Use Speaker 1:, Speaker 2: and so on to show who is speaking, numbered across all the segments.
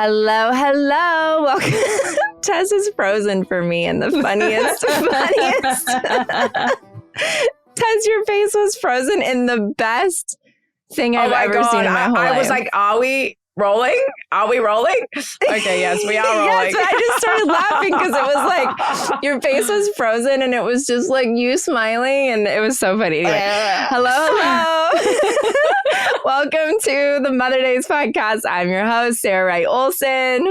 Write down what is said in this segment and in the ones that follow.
Speaker 1: Hello. Welcome. Tez is frozen for me in the funniest. Tez, your face was frozen in the best thing I've ever seen in my whole life.
Speaker 2: I was like, are we rolling? Okay, yes, we are rolling.
Speaker 1: Yes, I just started laughing because it was like your face was frozen and it was just like you smiling and it was so funny. Anyway, hello. Welcome to the Mother Daze podcast. I'm your host, Sarah Wright Olson.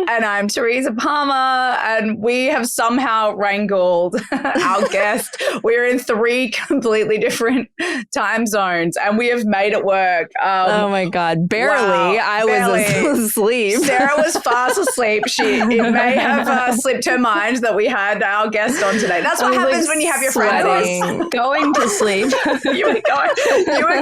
Speaker 2: And I'm Teresa Palmer. And we have somehow wrangled our guest. We're in 3 completely different time zones and we have made it work.
Speaker 1: Oh my God. Barely. Wow, I was asleep.
Speaker 2: Sarah was fast asleep. It may have slipped her mind that we had our guest on today. That's what happens when you have your friends
Speaker 1: going to sleep.
Speaker 2: You were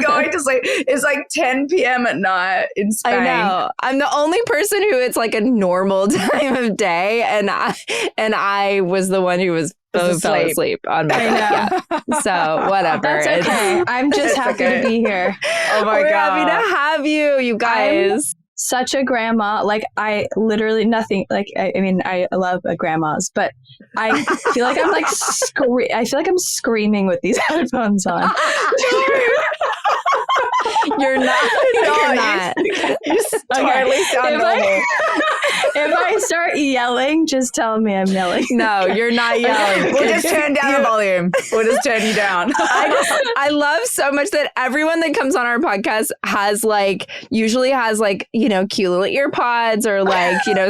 Speaker 2: going to sleep. It's like 10 p.m. at night in Spain.
Speaker 1: I know. I'm the only person who it's like a normal time of day, and I was the one who fell asleep on my bed. Yeah. So whatever.
Speaker 3: That's okay. I'm just happy to be here.
Speaker 2: Oh my God.
Speaker 1: We're happy to have you guys.
Speaker 3: Such a grandma. Like I literally nothing. Like I mean, I love grandmas, but I feel like I'm like I feel like I'm screaming with these headphones on.
Speaker 1: You're not. You're not.
Speaker 2: You totally sound normal.
Speaker 3: If I start yelling, just tell me I'm yelling.
Speaker 1: No, you're not yelling.
Speaker 2: We'll just turn down the volume. We'll just turn you down.
Speaker 1: I love so much that everyone that comes on our podcast usually has cute little ear pods or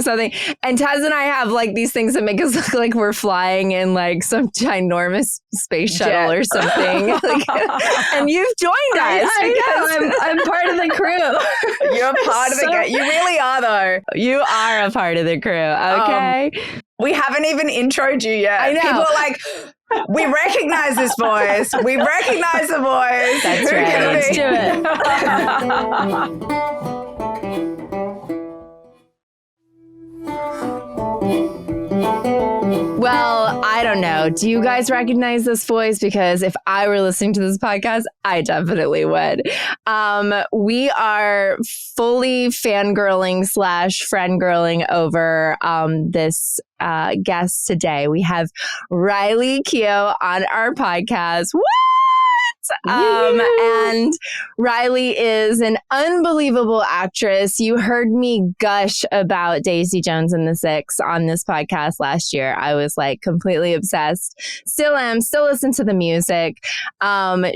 Speaker 1: something. And Tez and I have like these things that make us look like we're flying in like some ginormous space shuttle or something. And you've joined us.
Speaker 3: I know. I'm part of the crew.
Speaker 2: You're part of the crew. You really are, though.
Speaker 1: You are a part of the crew. Okay.
Speaker 2: We haven't even introed you yet.
Speaker 1: I know.
Speaker 2: People are like, we recognize this voice. We recognize the voice.
Speaker 1: That's right.
Speaker 3: Let's do
Speaker 1: it. Well, I don't know. Do you guys recognize this voice? Because if I were listening to this podcast, I definitely would. We are fully fangirling / friendgirling over this guest today. We have Riley Keough on our podcast. What? And Riley is an unbelievable actress. You heard me gush about Daisy Jones and the Six on this podcast last year. I was like completely obsessed. Still am. Still listen to the music.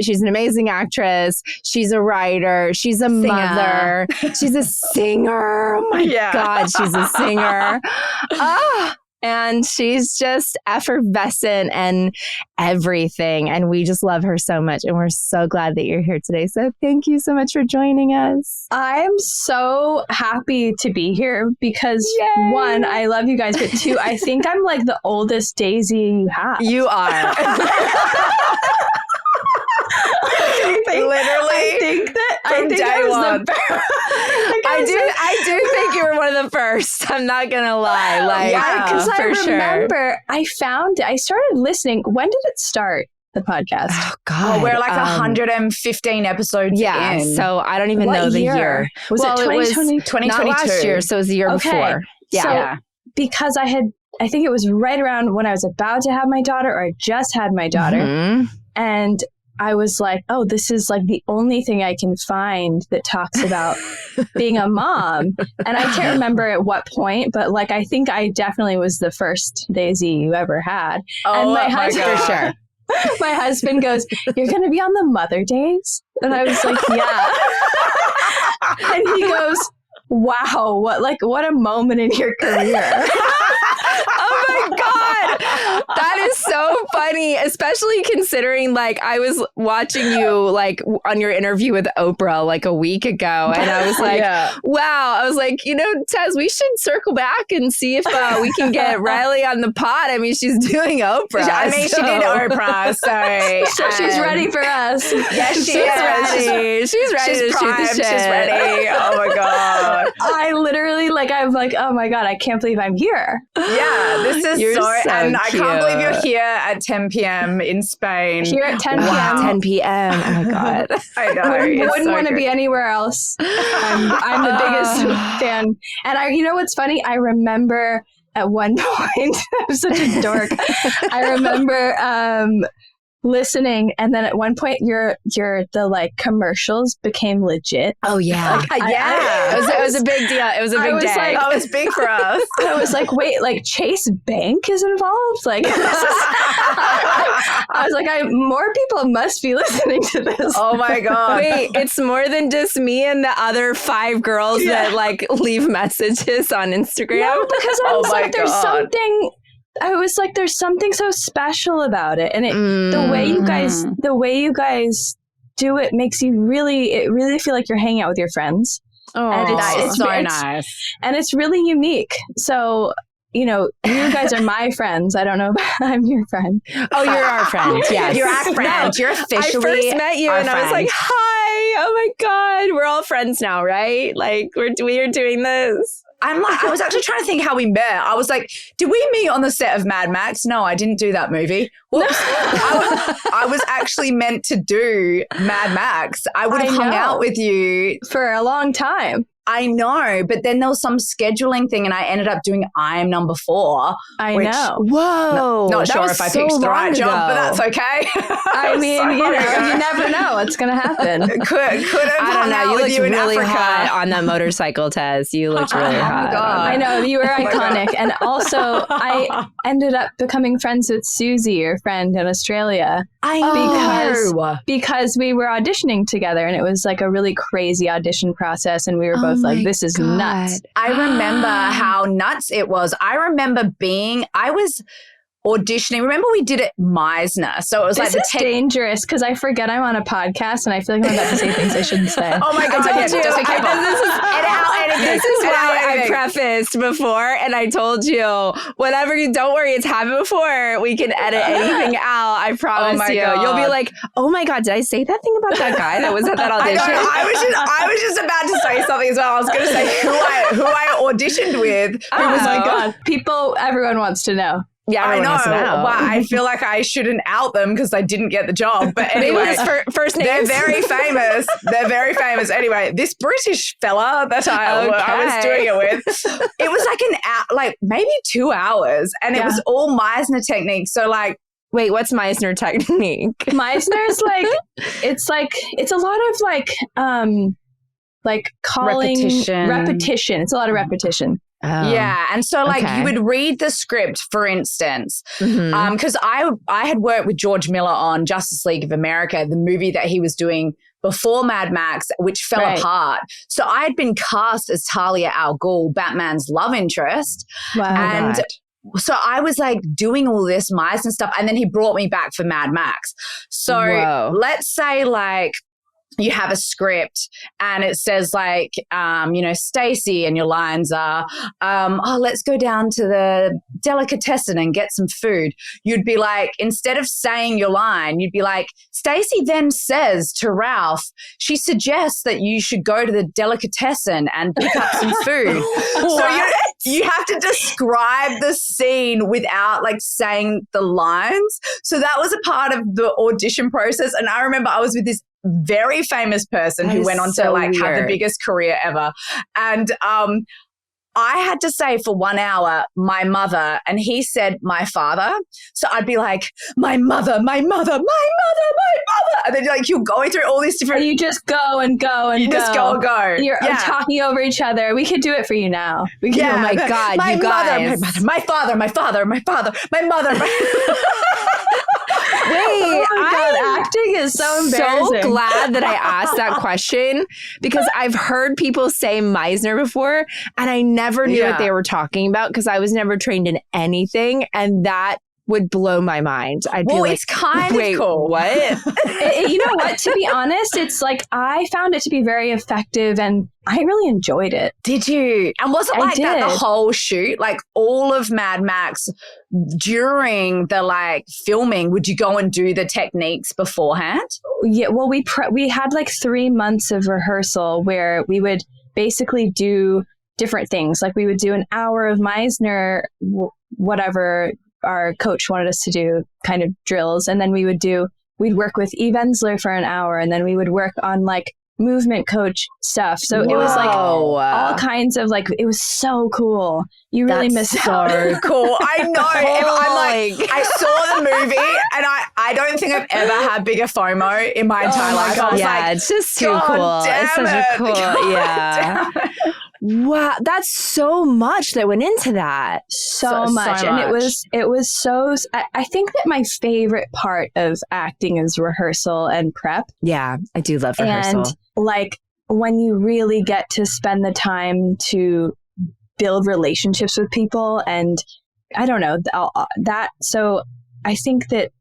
Speaker 1: She's an amazing actress. She's a writer. She's a mother. She's a singer. Oh my God, she's a singer. And she's just effervescent and everything. And we just love her so much. And we're so glad that you're here today. So thank you so much for joining us.
Speaker 3: I'm so happy to be here because one, I love you guys. But two, I think I'm like the oldest Daisy you have.
Speaker 1: You are.
Speaker 2: I
Speaker 1: do think you were one of the first. I'm not gonna lie.
Speaker 3: Because I remember I started listening. When did it start? The podcast.
Speaker 1: Oh God.
Speaker 2: We're like 115 episodes in.
Speaker 1: So I don't even know the year.
Speaker 3: Was it 2020?
Speaker 2: 2022.
Speaker 1: Not last year, so it was the year before. Yeah.
Speaker 3: So, because I think it was right around when I was about to have my daughter or I just had my daughter. Mm-hmm. And I was like, oh, this is like the only thing I can find that talks about being a mom. And I can't remember at what point, but like, I think I definitely was the first Daisy you ever had.
Speaker 2: Oh,
Speaker 3: and my
Speaker 2: husband,
Speaker 1: for sure.
Speaker 3: My husband goes, "You're going to be on the Mother Daze?" And I was like, yeah. And he goes, wow, what a moment in your career.
Speaker 1: Oh my God. That is so funny, especially considering like I was watching you like on your interview with Oprah like a week ago. And I was like, wow. I was like, Tez, we should circle back and see if we can get Riley on the pod. I mean, she's doing Oprah.
Speaker 2: I mean, she did Oprah. So
Speaker 3: she's ready for us.
Speaker 2: Yes,
Speaker 1: she's ready. She's ready to shoot the shit.
Speaker 2: She's ready. Oh my God. God.
Speaker 3: I literally, I'm like, oh my God, I can't believe I'm here.
Speaker 2: Yeah, this is
Speaker 1: You're so
Speaker 2: and I can't believe you're
Speaker 1: cute.
Speaker 2: here at 10 p.m. in Spain.
Speaker 3: Here at 10
Speaker 2: Wow.
Speaker 3: p.m.
Speaker 1: 10 p.m. Oh my God.
Speaker 2: I know.
Speaker 3: Wouldn't want to be anywhere else. I'm the biggest fan. And you know what's funny? I remember at one point, I'm such a dork. I remember listening, and then at one point the commercials became legit.
Speaker 1: Oh yeah. It was a big deal. It was a big day.
Speaker 2: That was big for us.
Speaker 3: I was like, wait, Chase Bank is involved? I was like, more people must be listening to this.
Speaker 2: Oh my God.
Speaker 1: Wait, it's more than just me and the other 5 girls that leave messages on Instagram.
Speaker 3: No, because I was like, there's
Speaker 2: God.
Speaker 3: something. I was like, there's something so special about it, and the way you guys do it makes you really feel like you're hanging out with your friends.
Speaker 1: Oh,
Speaker 3: and
Speaker 2: it's so nice,
Speaker 3: and it's really unique. So, you guys are my friends. I don't know, I'm your friend.
Speaker 1: Oh, you're our friend. Yes,
Speaker 2: you're our friend. You're officially.
Speaker 1: I first met you, and I was like, "Hi! Oh my God, we're all friends now, right? We are doing this."
Speaker 2: I was actually trying to think how we met. I was like, did we meet on the set of Mad Max? No, I didn't do that movie. Whoops. I was actually meant to do Mad Max. I would have hung out with you
Speaker 3: for a long time.
Speaker 2: I know, but then there was some scheduling thing and I ended up doing I Am Number 4.
Speaker 3: I know.
Speaker 1: Whoa.
Speaker 2: Not sure if I picked the right job, but that's okay.
Speaker 3: I mean, you never know what's going to happen.
Speaker 2: Could have
Speaker 1: I don't know. You looked
Speaker 2: you in
Speaker 1: really
Speaker 2: Africa.
Speaker 1: hot on that motorcycle, Tez. You looked really hot.
Speaker 2: God.
Speaker 3: I know. You were iconic. And also, I ended up becoming friends with Susie, your friend in Australia. Because we were auditioning together, and it was like a really crazy audition process, and we were both like, this is nuts.
Speaker 2: I remember how nuts it was. I remember I was auditioning. Remember we did it Meisner. So it was
Speaker 3: this is dangerous because I forget I'm on a podcast and I feel like I'm about to say things I shouldn't say.
Speaker 2: Oh my God.
Speaker 1: This is why I prefaced before, and I told you, don't worry, it's happened before. We can edit anything out. I promise you.
Speaker 2: God.
Speaker 1: You'll be like, oh my God, did I say that thing about that guy that was at that audition?
Speaker 2: I was just about to say something as well. I was going to say who I auditioned with.
Speaker 3: Oh my God. Everyone wants to know.
Speaker 1: Yeah,
Speaker 2: I know. Well, I feel like I shouldn't out them because I didn't get the job. But anyway,
Speaker 1: first names.
Speaker 2: They're very famous. Anyway, this British fella that I was doing it with, it was like an hour, maybe 2 hours, and it was all Meisner technique. So
Speaker 1: wait, what's Meisner technique?
Speaker 3: Meisner's it's a lot of calling repetition. It's a lot of repetition.
Speaker 1: Oh.
Speaker 2: Yeah. And so you would read the script, for instance, because I had worked with George Miller on Justice League of America, the movie that he was doing before Mad Max, which fell apart. So I had been cast as Talia al Ghul, Batman's love interest.
Speaker 3: Wow.
Speaker 2: And so I was doing all this Meisner stuff, and then he brought me back for Mad Max. So let's say you have a script and it says Stacey, and your lines are, let's go down to the delicatessen and get some food. You'd be instead of saying your line, you'd be Stacey then says to Ralph, she suggests that you should go to the delicatessen and pick up some food. So you have to describe the scene without saying the lines. So that was a part of the audition process. And I remember I was with this very famous person who went on to have the biggest career ever. And I had to say for 1 hour, my mother, and he said, my father. So I'd be my mother, my mother, my mother, my mother. And then you're going through all these different.
Speaker 3: And you just go and go and go.
Speaker 2: Just go and go.
Speaker 3: You're talking over each other. We could do it for you now.
Speaker 1: Oh my God,
Speaker 2: my
Speaker 1: you guys.
Speaker 2: mother, my father, my father, my father, my mother.
Speaker 1: Wait,
Speaker 3: oh my God, acting is so embarrassing.
Speaker 1: So glad that I asked that question because I've heard people say Meisner before and I never knew what they were talking about because I was never trained in anything, and that would blow my mind. I'd be
Speaker 2: it's kind of cool.
Speaker 1: What?
Speaker 3: You know what? To be honest, it's I found it to be very effective and I really enjoyed it.
Speaker 2: Did you? And was it that the whole shoot? All of Mad Max during the filming, would you go and do the techniques beforehand?
Speaker 3: Yeah, well, we had 3 months of rehearsal where we would basically do different things. Like we would do an hour of Meisner, whatever our coach wanted us to do, kind of drills. And then we'd work with Eve Ensler for an hour, and then we would work on like movement coach stuff. So it was like all kinds of like, it was so cool. You really miss out.
Speaker 2: So cool. I know. I'm like, I saw the movie and I don't think I've ever had bigger FOMO in my entire life. I was like,
Speaker 1: it's just too cool. It's such a cool. Yeah. Wow, that's so much that went into that.
Speaker 3: So much. And it was so, I think that my favorite part of acting is rehearsal and prep.
Speaker 1: Yeah, I do love rehearsal.
Speaker 3: And like when you really get to spend the time to build relationships with people, and I don't know that. So I think that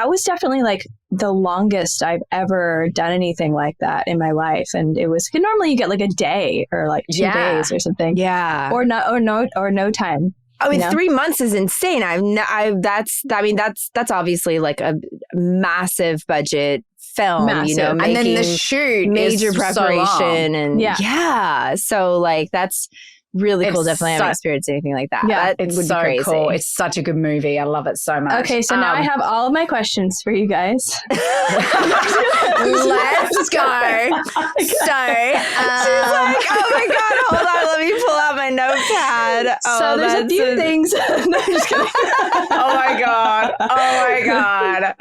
Speaker 3: was definitely like the longest I've ever done anything like that in my life. And it was, normally you get like a day or like 2 days or something.
Speaker 1: Yeah.
Speaker 3: Or no time.
Speaker 1: I mean, 3 months is insane. That's obviously like a massive budget film, you know,
Speaker 2: and then the shoot,
Speaker 1: major preparation,
Speaker 2: so
Speaker 1: and so like that's really cool. Definitely haven't experienced anything like that.
Speaker 2: Yeah,
Speaker 1: that
Speaker 2: it's
Speaker 1: would
Speaker 2: so
Speaker 1: be crazy.
Speaker 2: Cool. It's such a good movie. I love it so much.
Speaker 3: Okay, so now I have all of my questions for you guys.
Speaker 2: Let's go. So,
Speaker 1: she's like, oh my God, hold on, let me pull out my notepad.
Speaker 3: So there's a few things. No, I'm just kidding.
Speaker 2: Oh my God.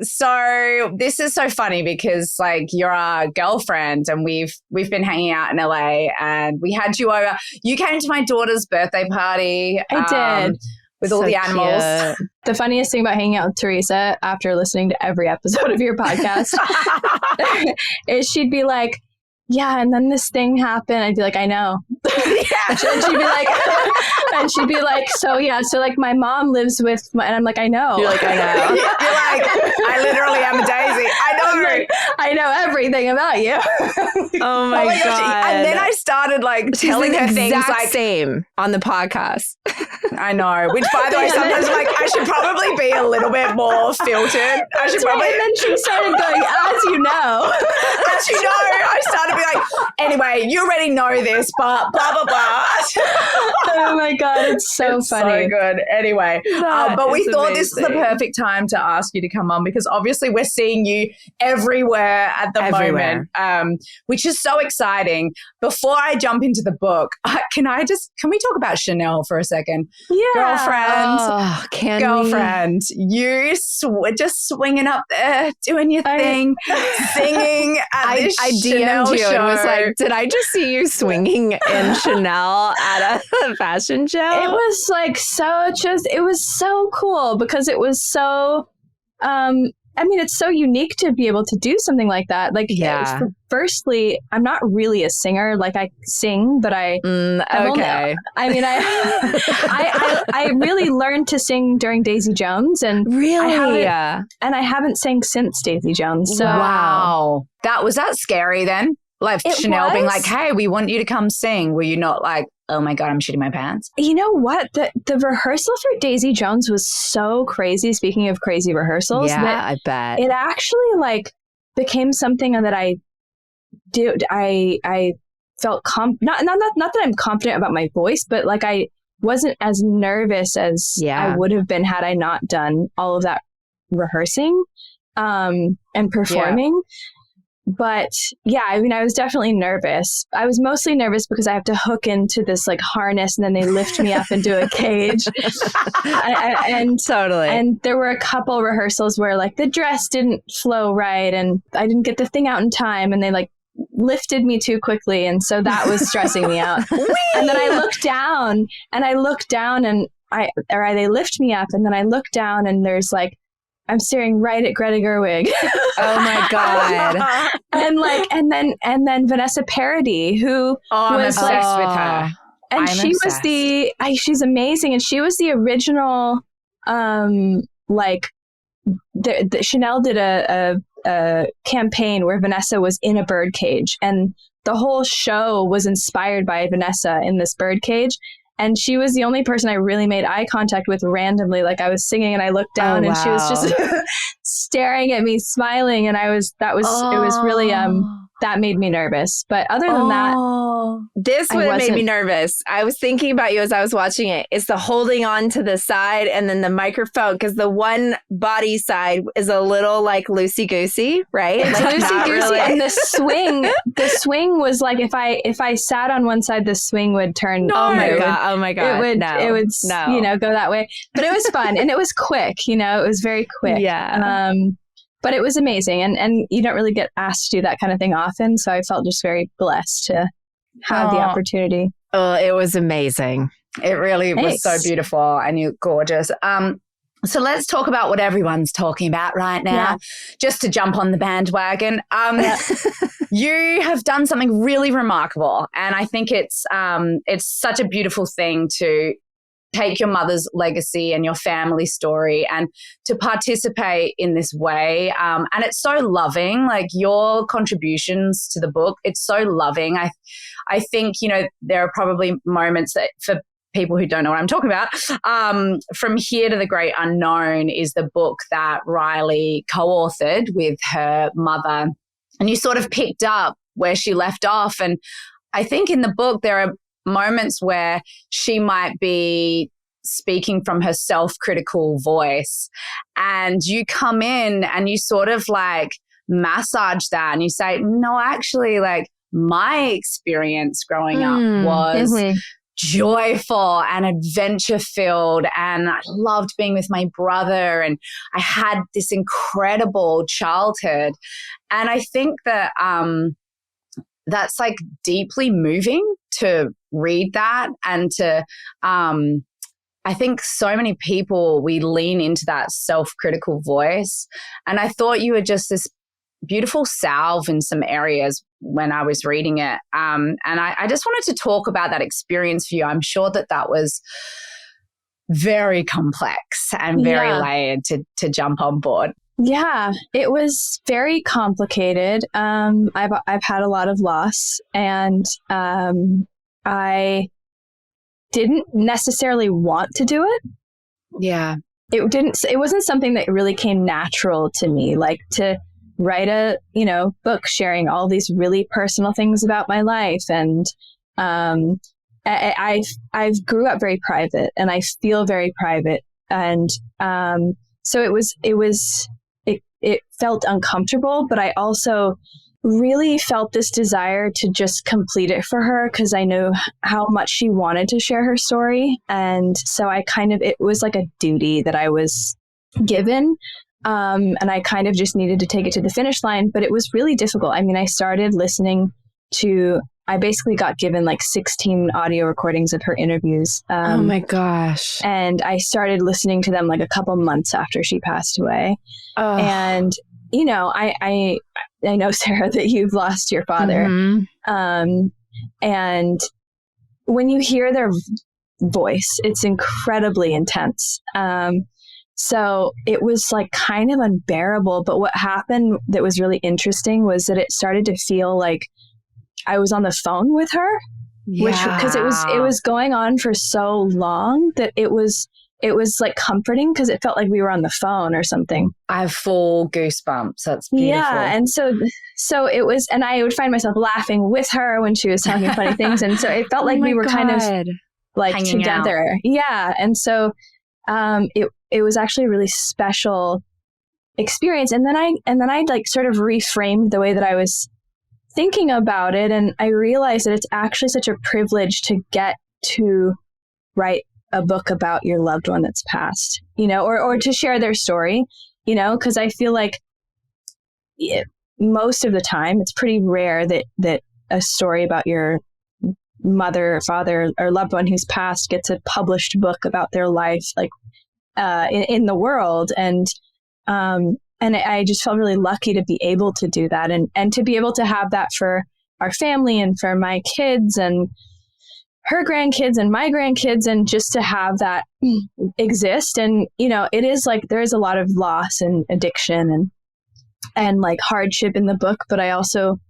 Speaker 2: So this is so funny because like you're our girlfriend and we've been hanging out in LA and we had you over. You came to my daughter's birthday party.
Speaker 3: I did.
Speaker 2: With all the animals.
Speaker 3: Cute. The funniest thing about hanging out with Teresa after listening to every episode of your podcast is she'd be like, yeah, and then this thing happened. I'd be like, I know. And she'd be like, so like my mom lives with and I'm like, I know.
Speaker 2: You're like, I know. You're like, I literally am a Daisy. I know.
Speaker 3: Like, I know everything about you.
Speaker 1: Oh my God.
Speaker 2: And then I started like telling her things like
Speaker 1: same on the podcast.
Speaker 2: I know. Which by the way, sometimes I'm like, I should probably be a little bit more filtered.
Speaker 3: And then she started going, as you know.
Speaker 2: As you know, I started being like, anyway, you already know this, but blah, blah, blah.
Speaker 3: Oh my God, it's so funny.
Speaker 2: So good. Anyway, but we thought this was the perfect time to ask you to come on because obviously we're seeing you everywhere at the moment, which is so exciting. Before I jump into the book, can we talk about Chanel for a second?
Speaker 3: Yeah.
Speaker 2: Girlfriend, you just swinging up there, doing your thing, singing at this Chanel
Speaker 1: DM'd you
Speaker 2: show.
Speaker 1: And was like, did I just see you swinging in Chanel at a fashion show?
Speaker 3: It was like it was so cool because it was so, I mean, it's so unique to be able to do something like that. Like, firstly, I'm not really a singer. Like, I sing, but I really learned to sing during Daisy Jones, and I haven't sang since Daisy Jones. So.
Speaker 2: Wow, was that scary then? Like Chanel being like, "Hey, we want you to come sing." Were you not like, "Oh my God, I'm shitting my pants"?
Speaker 3: You know what? The rehearsal for Daisy Jones was so crazy. Speaking of crazy rehearsals,
Speaker 1: I bet
Speaker 3: it actually like became something that I do. I felt not that I'm confident about my voice, but like I wasn't as nervous as I would have been had I not done all of that rehearsing and performing. Yeah. But yeah, I mean, I was definitely nervous. I was mostly nervous because I have to hook into this like harness and then they lift me up into a cage. And there were a couple rehearsals where like the dress didn't flow right and I didn't get the thing out in time and they like lifted me too quickly. And so that was stressing me out. And then I looked down and they lift me up and then I look down and there's like, I'm staring right at Greta Gerwig.
Speaker 1: Oh my God.
Speaker 3: and then Vanessa Paradis, who
Speaker 2: I'm obsessed with her.
Speaker 3: And she's amazing. And she was the original, Chanel did a campaign where Vanessa was in a birdcage and the whole show was inspired by Vanessa in this birdcage. And she was the only person I really made eye contact with randomly. Like I was singing and I looked down and she was just staring at me, smiling. And it was really, that made me nervous. But other than that,
Speaker 1: this would have made me nervous. I was thinking about you as I was watching it. It's the holding on to the side and then the microphone, because the one body side is a little like loosey-goosey, right?
Speaker 3: It's
Speaker 1: like
Speaker 3: loosey-goosey.
Speaker 1: really.
Speaker 3: And the swing was like, if I sat on one side, the swing would turn.
Speaker 1: No. Oh my God.
Speaker 3: It would go that way. But it was fun and it was quick, it was very quick.
Speaker 1: Yeah.
Speaker 3: But it was amazing. And you don't really get asked to do that kind of thing often. So I felt just very blessed to have the opportunity.
Speaker 1: Oh, it was amazing.
Speaker 2: It really was so beautiful and you're gorgeous. So let's talk about what everyone's talking about right now, just to jump on the bandwagon. You have done something really remarkable. And I think it's such a beautiful thing to take your mother's legacy and your family story and to participate in this way. And it's so loving, like your contributions to the book, it's so loving. I think, there are probably moments that for people who don't know what I'm talking about, From Here to the Great Unknown is the book that Riley co-authored with her mother. And you sort of picked up where she left off. And I think in the book, there are moments where she might be speaking from her self-critical voice, and you come in and you sort of like massage that and you say, no, actually, like my experience growing up was joyful and adventure filled, and I loved being with my brother, and I had this incredible childhood. And I think that that's like deeply moving to read that, and to I think so many people, we lean into that self-critical voice. And I thought you were just this beautiful salve in some areas when I was reading it. And I just wanted to talk about that experience for you. I'm sure that was very complex and very layered to jump on board.
Speaker 3: Yeah, it was very complicated. I've had a lot of loss, and I didn't necessarily want to do it.
Speaker 2: Yeah.
Speaker 3: It wasn't something that really came natural to me, like to write a, book sharing all these really personal things about my life. And I've grew up very private, and I feel very private. And so it felt uncomfortable, but I also really felt this desire to just complete it for her, because I know how much she wanted to share her story. And so it was like a duty that I was given. And I kind of just needed to take it to the finish line, but it was really difficult. I mean, I started listening I basically got given like 16 audio recordings of her interviews.
Speaker 1: Oh my gosh.
Speaker 3: And I started listening to them like a couple months after she passed away. Oh. And, I know, Sarah, that you've lost your father. Mm-hmm. And when you hear their voice, it's incredibly intense. So it was like kind of unbearable. But what happened that was really interesting was that it started to feel like I was on the phone with her, because it was going on for so long that it was like comforting, because it felt like we were on the phone or something.
Speaker 2: I have full goosebumps. That's beautiful. Yeah.
Speaker 3: And so it was, and I would find myself laughing with her when she was telling funny things. And so it felt like we were kind of like hanging together. Out. Yeah. And so it was actually a really special experience. And then I like sort of reframed the way that I was thinking about it. And I realized that it's actually such a privilege to get to write a book about your loved one that's passed, or to share their story, because I feel like most of the time it's pretty rare that a story about your mother or father or loved one who's passed gets a published book about their life, like in the world. And I just felt really lucky to be able to do that, and to be able to have that for our family and for my kids and her grandkids and my grandkids, and just to have that exist. And, it is like, there is a lot of loss and addiction and like hardship in the book. But I also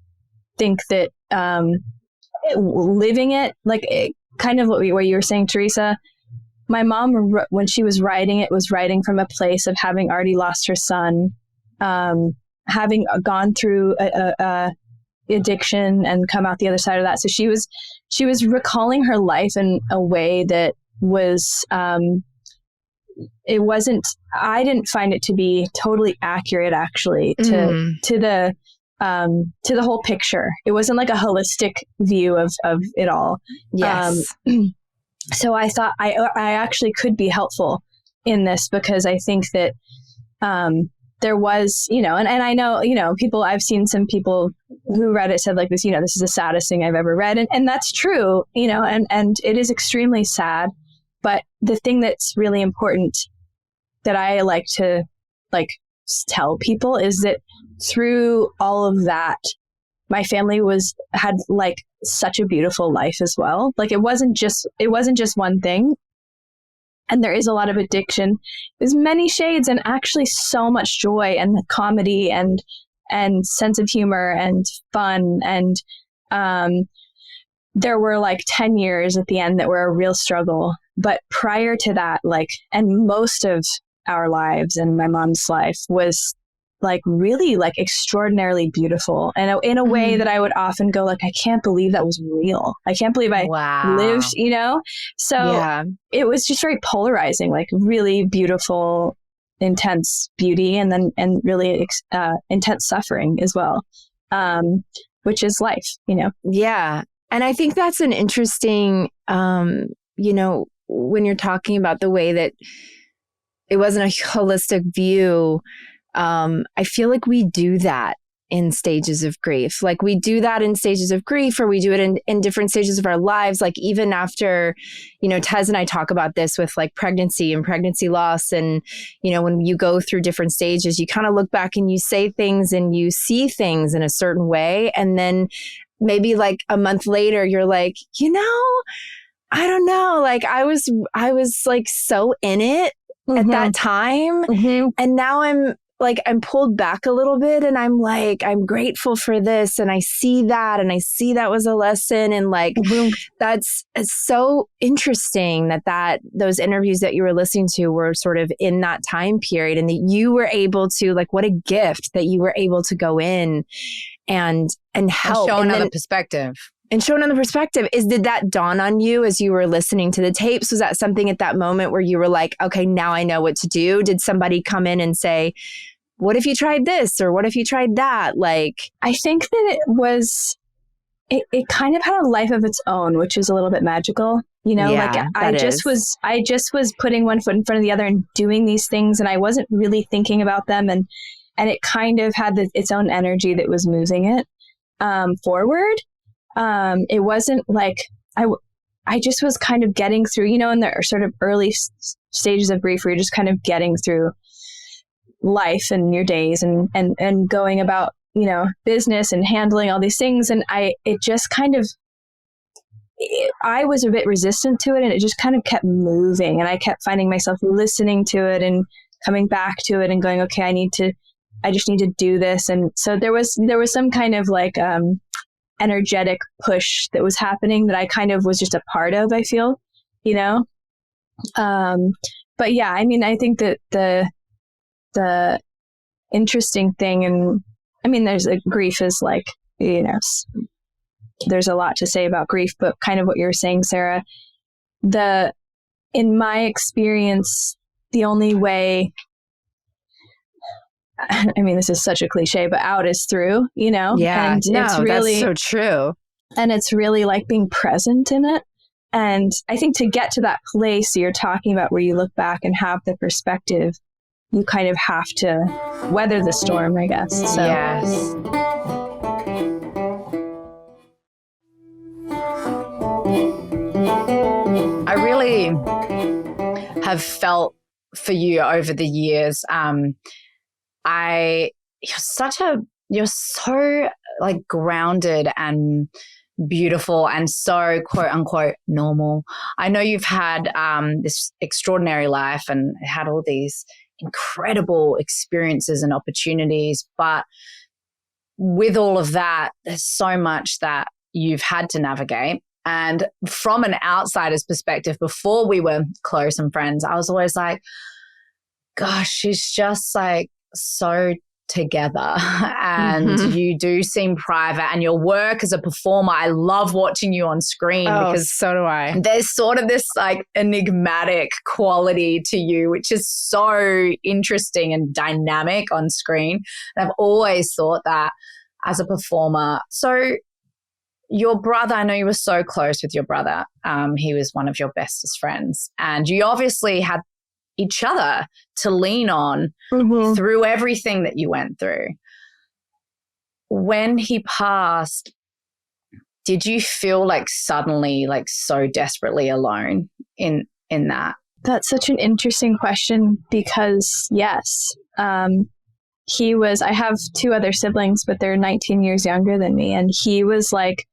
Speaker 3: think that living it, like kind of what you were saying, Teresa. My mom, when she was writing it, was writing from a place of having already lost her son, having gone through a addiction and come out the other side of that. So she was recalling her life in a way that was, it wasn't, I didn't find it to be totally accurate actually to the whole picture. It wasn't like a holistic view of it all.
Speaker 1: Yes.
Speaker 3: So I thought I actually could be helpful in this, because I think that, there was, and I know, I've seen some people who read it said like this, this is the saddest thing I've ever read. And that's true, and it is extremely sad. But the thing that's really important that I like to tell people is that through all of that, my family had such a beautiful life as well. Like it wasn't just one thing. And there is a lot of addiction. There's many shades and actually so much joy and comedy and sense of humor and fun. And there were 10 years at the end that were a real struggle. But prior to that, and most of our lives and my mom's life was really extraordinarily beautiful. And in a way that I would often go I can't believe that was real. I can't believe I lived, So it was just very polarizing, really beautiful, intense beauty, and really intense suffering as well, which is life,
Speaker 1: Yeah. And I think that's an interesting, when you're talking about the way that it wasn't a holistic view, I feel like we do that in stages of grief. We do that in stages of grief, or we do it in different stages of our lives. Even after, Tez and I talk about this with pregnancy and pregnancy loss. And, when you go through different stages, you kind of look back and you say things and you see things in a certain way. And then maybe a month later, you're like, I don't know. I was so in it at that time. And now I'm pulled back a little bit, and I'm grateful for this. And I see that, and I see that was a lesson. And that's so interesting that those interviews that you were listening to were sort of in that time period, and that you were able to what a gift that you were able to go in and help.
Speaker 2: And show another perspective.
Speaker 1: And show another perspective. Did that dawn on you as you were listening to the tapes? Was that something at that moment where you were like, okay, now I know what to do? Did somebody come in and say, what if you tried this? Or what if you tried that?
Speaker 3: I think that it kind of had a life of its own, which is a little bit magical. I just was putting one foot in front of the other and doing these things, and I wasn't really thinking about them. And it kind of had its own energy that was moving it forward. It wasn't I just was kind of getting through, in the sort of early stages of grief where you're just kind of getting through life and your days and going about, business and handling all these things. And I was a bit resistant to it, and it just kind of kept moving, and I kept finding myself listening to it and coming back to it and going, okay, I just need to do this. And so there was some kind of energetic push that was happening that I kind of was just a part of, I feel, but yeah, I think that the interesting thing, and there's grief is there's a lot to say about grief, but kind of what you're saying, Sarah, in my experience, the only way, this is such a cliche, but out is through,
Speaker 1: Yeah,
Speaker 3: and
Speaker 1: no,
Speaker 3: it's really,
Speaker 1: that's so true.
Speaker 3: And it's really being present in it. And I think to get to that place you're talking about where you look back and have the perspective, you kind of have to weather the storm, I guess. So.
Speaker 1: Yes.
Speaker 2: I really have felt for you over the years. You're so grounded and beautiful and so quote unquote normal. I know you've had this extraordinary life and had all these incredible experiences and opportunities, but with all of that, there's so much that you've had to navigate. And from an outsider's perspective, before we were close and friends, I was always like, gosh, she's just like so together. And you do seem private, and your work as a performer, I love watching you on screen because
Speaker 1: so do I.
Speaker 2: There's sort of this like enigmatic quality to you, which is so interesting and dynamic on screen. And I've always thought that as a performer. So your brother, I know you were so close with your brother. He was one of your bestest friends, and you obviously had each other to lean on through everything that you went through. When he passed, did you feel like suddenly like so desperately alone in that?
Speaker 3: That's such an interesting question because yes, I have 2 other siblings, but they're 19 years younger than me. And he was like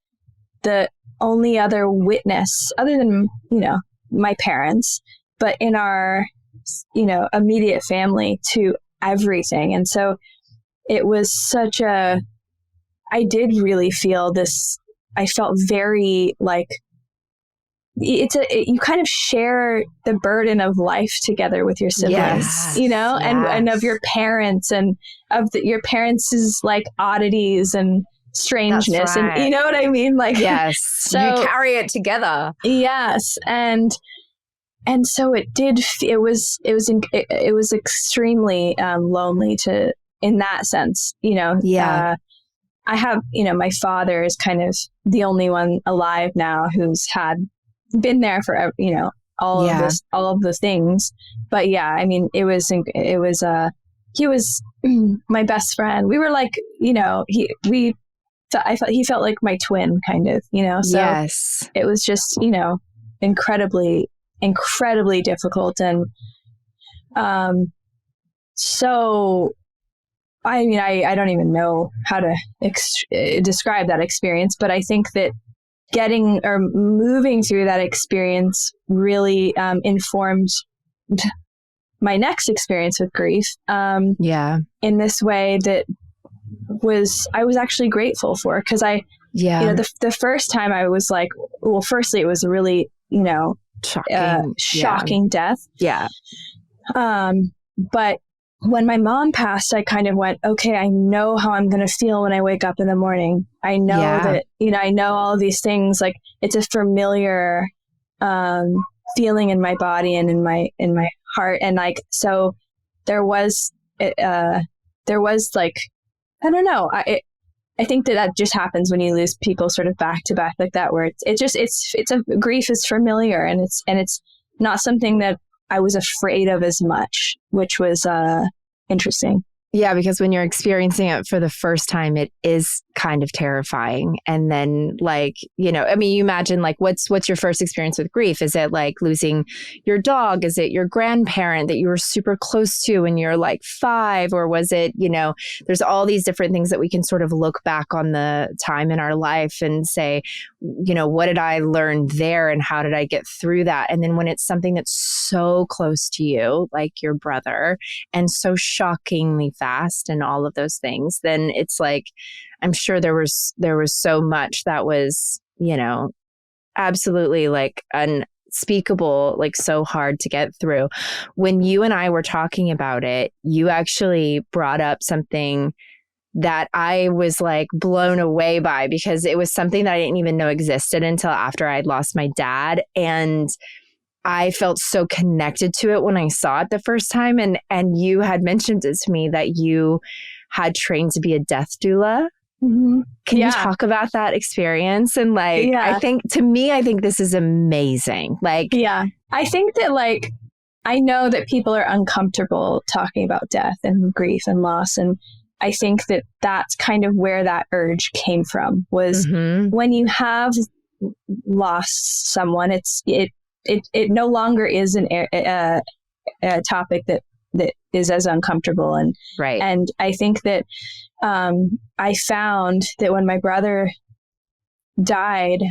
Speaker 3: the only other witness other than, my parents, but in our, immediate family to everything. And so it was I did really feel this, I felt very like you kind of share the burden of life together with your siblings, and of your parents and of your parents' like oddities and strangeness.
Speaker 2: Right.
Speaker 3: And you know what I mean? Like,
Speaker 1: yes.
Speaker 2: So you carry it together.
Speaker 3: Yes. And so it was extremely lonely in that sense, I have, my father is kind of the only one alive now who's been there for, all of the things. But yeah, I mean, he was my best friend. We were like, he felt like my twin kind of, so
Speaker 1: yes.
Speaker 3: It was just, incredibly difficult. And so I mean, I don't even know how to describe that experience, but I think that getting or moving through that experience really informed my next experience with grief in this way that I was actually grateful for, because the first time I was like, well, firstly it was a really shocking death.
Speaker 1: Yeah.
Speaker 3: But when my mom passed, I kind of went, okay, I know how I'm going to feel when I wake up in the morning. I know that, I know all of these things. Like, it's a familiar feeling in my body and in my heart. And like, so there was like, I don't know. I think that just happens when you lose people sort of back to back like that, where grief is familiar, and it's not something that I was afraid of as much, which was interesting.
Speaker 1: Yeah, because when you're experiencing it for the first time, it is kind of terrifying. And then like, I mean, you imagine like, what's your first experience with grief? Is it like losing your dog? Is it your grandparent that you were super close to when you're like 5? Or was it, there's all these different things that we can sort of look back on the time in our life and say, what did I learn there and how did I get through that? And then when it's something that's so close to you, like your brother, and so shockingly fast and all of those things, then it's like, I'm sure there was so much that was, absolutely like unspeakable, like so hard to get through. When you and I were talking about it, you actually brought up something that I was like blown away by, because it was something that I didn't even know existed until after I'd lost my dad. And I felt so connected to it when I saw it the first time. And you had mentioned it to me that you had trained to be a death doula.
Speaker 3: Mm-hmm.
Speaker 1: Can you talk about that experience? And like, I think this is amazing. Like,
Speaker 3: I think that like, I know that people are uncomfortable talking about death and grief and loss. And I think that that's kind of where that urge came from, was when you have lost someone, it no longer is a topic that is as uncomfortable. And
Speaker 1: right.
Speaker 3: And I think that I found that when my brother died,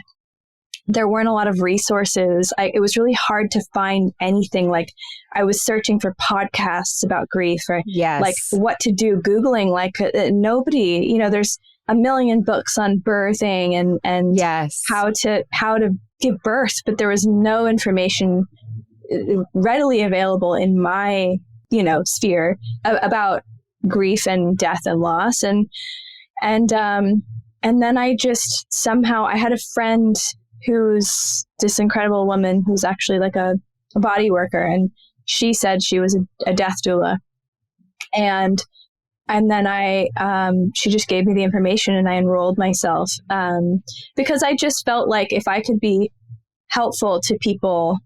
Speaker 3: there weren't a lot of resources. It was really hard to find anything. Like, I was searching for podcasts about grief, or like what to do, Googling, like nobody, a million books on birthing and
Speaker 1: yes,
Speaker 3: how to give birth, but there was no information readily available in my, sphere about grief and death and loss. And then I just somehow, I had a friend who's this incredible woman who's actually like a body worker, and she said she was a death doula. And then she just gave me the information and I enrolled myself, because I just felt like if I could be helpful to people,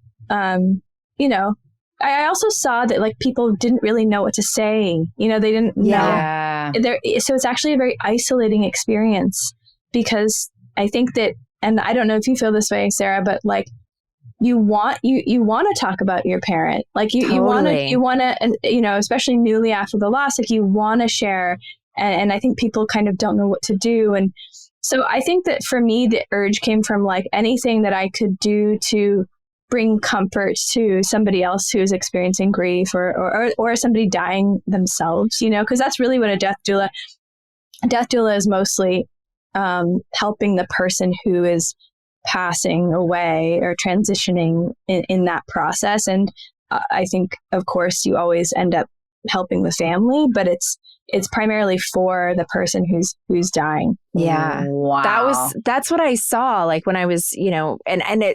Speaker 3: I also saw that like people didn't really know what to say. They didn't know. So it's actually a very isolating experience, because I think that, and I don't know if you feel this way, Sarah, but like you want to talk about your parent, like you want to, especially newly after the loss, like you want to share, and I think people kind of don't know what to do. And so I think that for me, the urge came from like anything that I could do to bring comfort to somebody else who's experiencing grief or somebody dying themselves, because that's really what a death doula is mostly, helping the person who is passing away or transitioning in that process. And I think, of course, you always end up helping the family, but it's primarily for the person who's dying.
Speaker 1: Yeah.
Speaker 2: Wow.
Speaker 1: That's what I saw, like when I was, and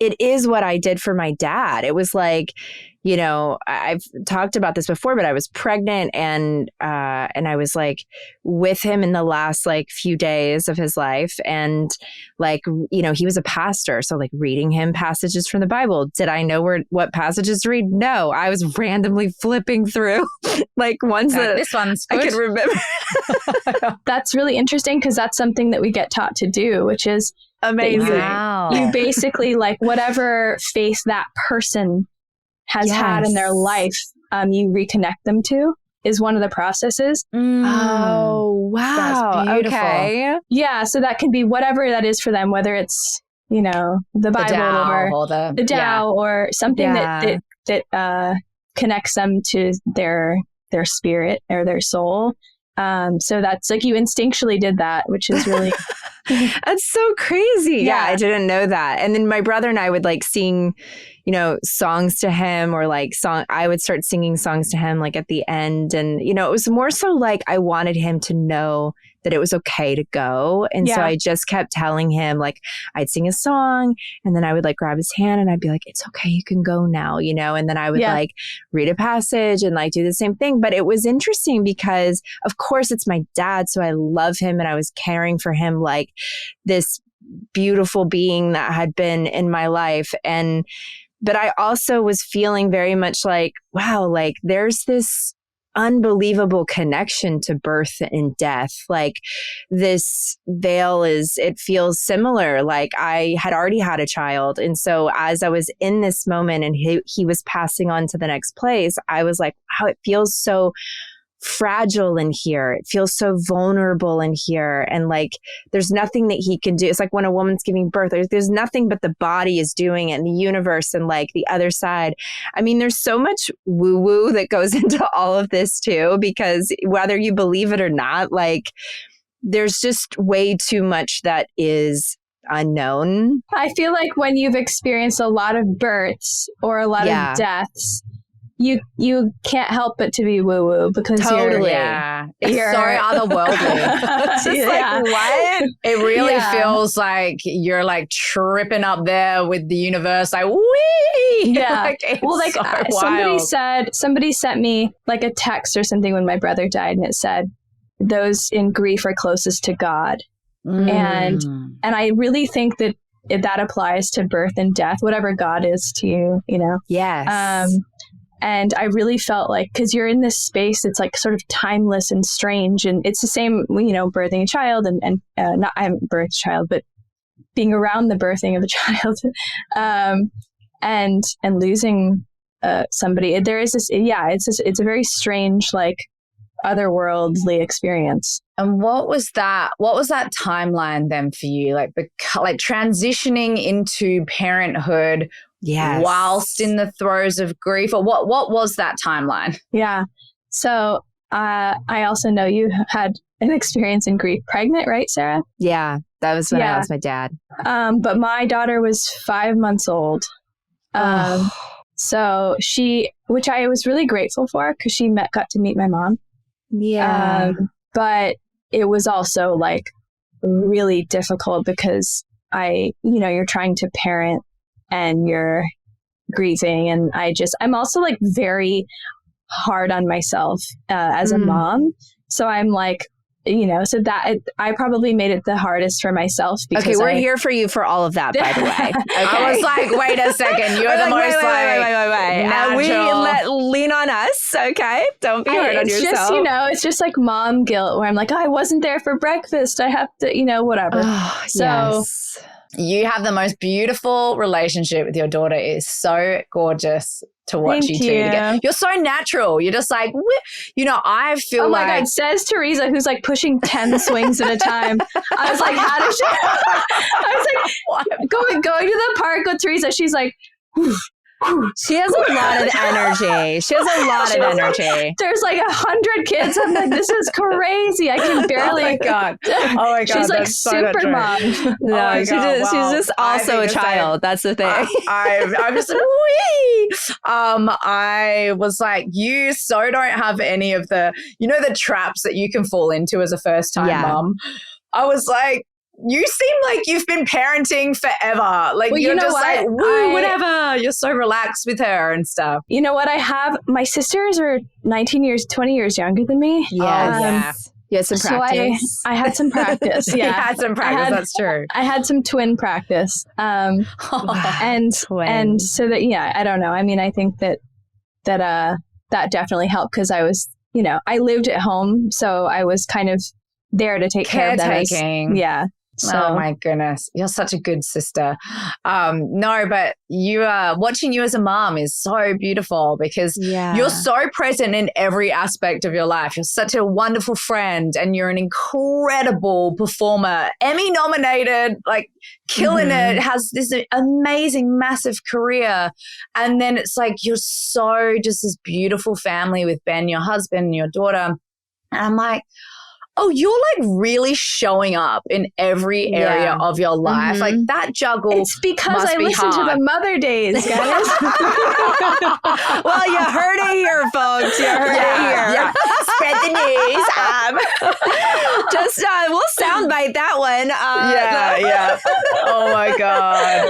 Speaker 1: it is what I did for my dad. It was like, I've talked about this before, but I was pregnant and I was like with him in the last like few days of his life. And like, he was a pastor. So like reading him passages from the Bible. Did I know what passages to read? No, I was randomly flipping through like ones that
Speaker 2: this one's good.
Speaker 1: I can remember.
Speaker 3: That's really interesting, because that's something that we get taught to do, which is
Speaker 1: amazing.
Speaker 3: You basically, like, whatever faith that person has had in their life, you reconnect them to, is one of the processes.
Speaker 1: Oh, wow.
Speaker 2: That's beautiful.
Speaker 1: Okay.
Speaker 3: Yeah. So that can be whatever that is for them, whether it's, the Bible or the Tao or something that connects them to their spirit or their soul. So that's like you instinctually did that, which is really
Speaker 1: that's so crazy. Yeah, I didn't know that. And then my brother and I would like sing, songs to him, or like I would start singing songs to him like at the end. And, it was more so like I wanted him to know that it was okay to go. And so I just kept telling him, like, I'd sing a song and then I would like grab his hand and I'd be like, it's okay, you can go now, and then I would like read a passage and like do the same thing. But it was interesting because of course it's my dad. So I love him and I was caring for him like this beautiful being that had been in my life. But I also was feeling very much like, wow, like there's this unbelievable connection to birth and death. Like this veil it feels similar. Like I had already had a child. And so as I was in this moment and he was passing on to the next place, I was like, wow, it feels so fragile in here. It feels so vulnerable in here. And like, there's nothing that he can do. It's like when a woman's giving birth, there's nothing but the body is doing it, and the universe and like the other side. I mean, there's so much woo woo that goes into all of this too, because whether you believe it or not, like there's just way too much that is unknown.
Speaker 3: I feel like when you've experienced a lot of births or a lot of deaths, you can't help but to be woo woo, because
Speaker 2: it's so otherworldly.
Speaker 1: It's just like, what?
Speaker 2: It really feels like you're like tripping up there with the universe, like wee.
Speaker 3: Yeah.
Speaker 2: So
Speaker 3: somebody sent me like a text or something when my brother died, and it said, "Those in grief are closest to God," and I really think that that applies to birth and death, whatever God is to you,
Speaker 1: Yes.
Speaker 3: And I really felt like, because you're in this space, it's like sort of timeless and strange. And it's the same, birthing a child and not, I haven't birthed a child, but being around the birthing of a child and losing somebody. There is this, it's a very strange, like otherworldly experience.
Speaker 2: And what was that timeline then for you? Like transitioning into parenthood, whilst in the throes of grief, or what was that timeline?
Speaker 3: Yeah. So I also know you had an experience in grief pregnant, right, Sarah?
Speaker 1: Yeah, that was when I lost my dad.
Speaker 3: But my daughter was 5 months old. So which I was really grateful for because she got to meet my mom.
Speaker 1: Yeah.
Speaker 3: But it was also like really difficult because you're trying to parent and you're grieving. And I'm also like very hard on myself as a mom. So I'm like, so that I probably made it the hardest for myself. Because
Speaker 1: okay, we're here for you for all of that, by the way. Okay.
Speaker 2: I was like, wait a second, you're the most
Speaker 1: wait. Lean on us, okay? Don't be hard on yourself.
Speaker 3: It's just like mom guilt where I'm like, I wasn't there for breakfast. I have to, whatever.
Speaker 1: Oh,
Speaker 3: so.
Speaker 1: Yes.
Speaker 2: You have the most beautiful relationship with your daughter. It is so gorgeous to watch you two together. You're so natural. You're just like, I feel like... Oh my God,
Speaker 3: says Teresa, who's like pushing 10 swings at a time. I was like, how does she... I was like, going to the park with Teresa. She's like...
Speaker 1: She has a lot of energy. There's like 100 kids. I'm like, this is crazy. I can barely.
Speaker 2: Oh my God.
Speaker 3: She's like super mom.
Speaker 1: No, she's just also a child. That's the thing.
Speaker 2: I'm just wee. I was like, you don't have any of the, the traps that you can fall into as a first time mom. I was like, you seem like you've been parenting forever. Like, you're just like, woo, whatever. You're so relaxed with her and stuff.
Speaker 3: You know what? My sisters are 20 years younger than me.
Speaker 1: Yes. You had some practice.
Speaker 3: So I had some practice. Yeah.
Speaker 2: You had some practice. That's true.
Speaker 3: I had some twin practice. And so that, I don't know. I mean, I think that definitely helped because I was, I lived at home. So I was kind of there to take care of them. So.
Speaker 2: Oh my goodness. You're such a good sister. No, but watching you as a mom is so beautiful because you're so present in every aspect of your life. You're such a wonderful friend and you're an incredible performer. Emmy-nominated, like killing it, has this amazing, massive career. And then it's like you're so just this beautiful family with Ben, your husband, and your daughter. And I'm like, oh, you're like really showing up in every area of your life. Like that juggle.
Speaker 3: It's because I listened to the Mother Daze, guys.
Speaker 1: Well, you heard it here, folks. You heard it here.
Speaker 2: Yeah. Spread the news.
Speaker 1: Just we'll soundbite that one.
Speaker 2: Yeah. Oh my God.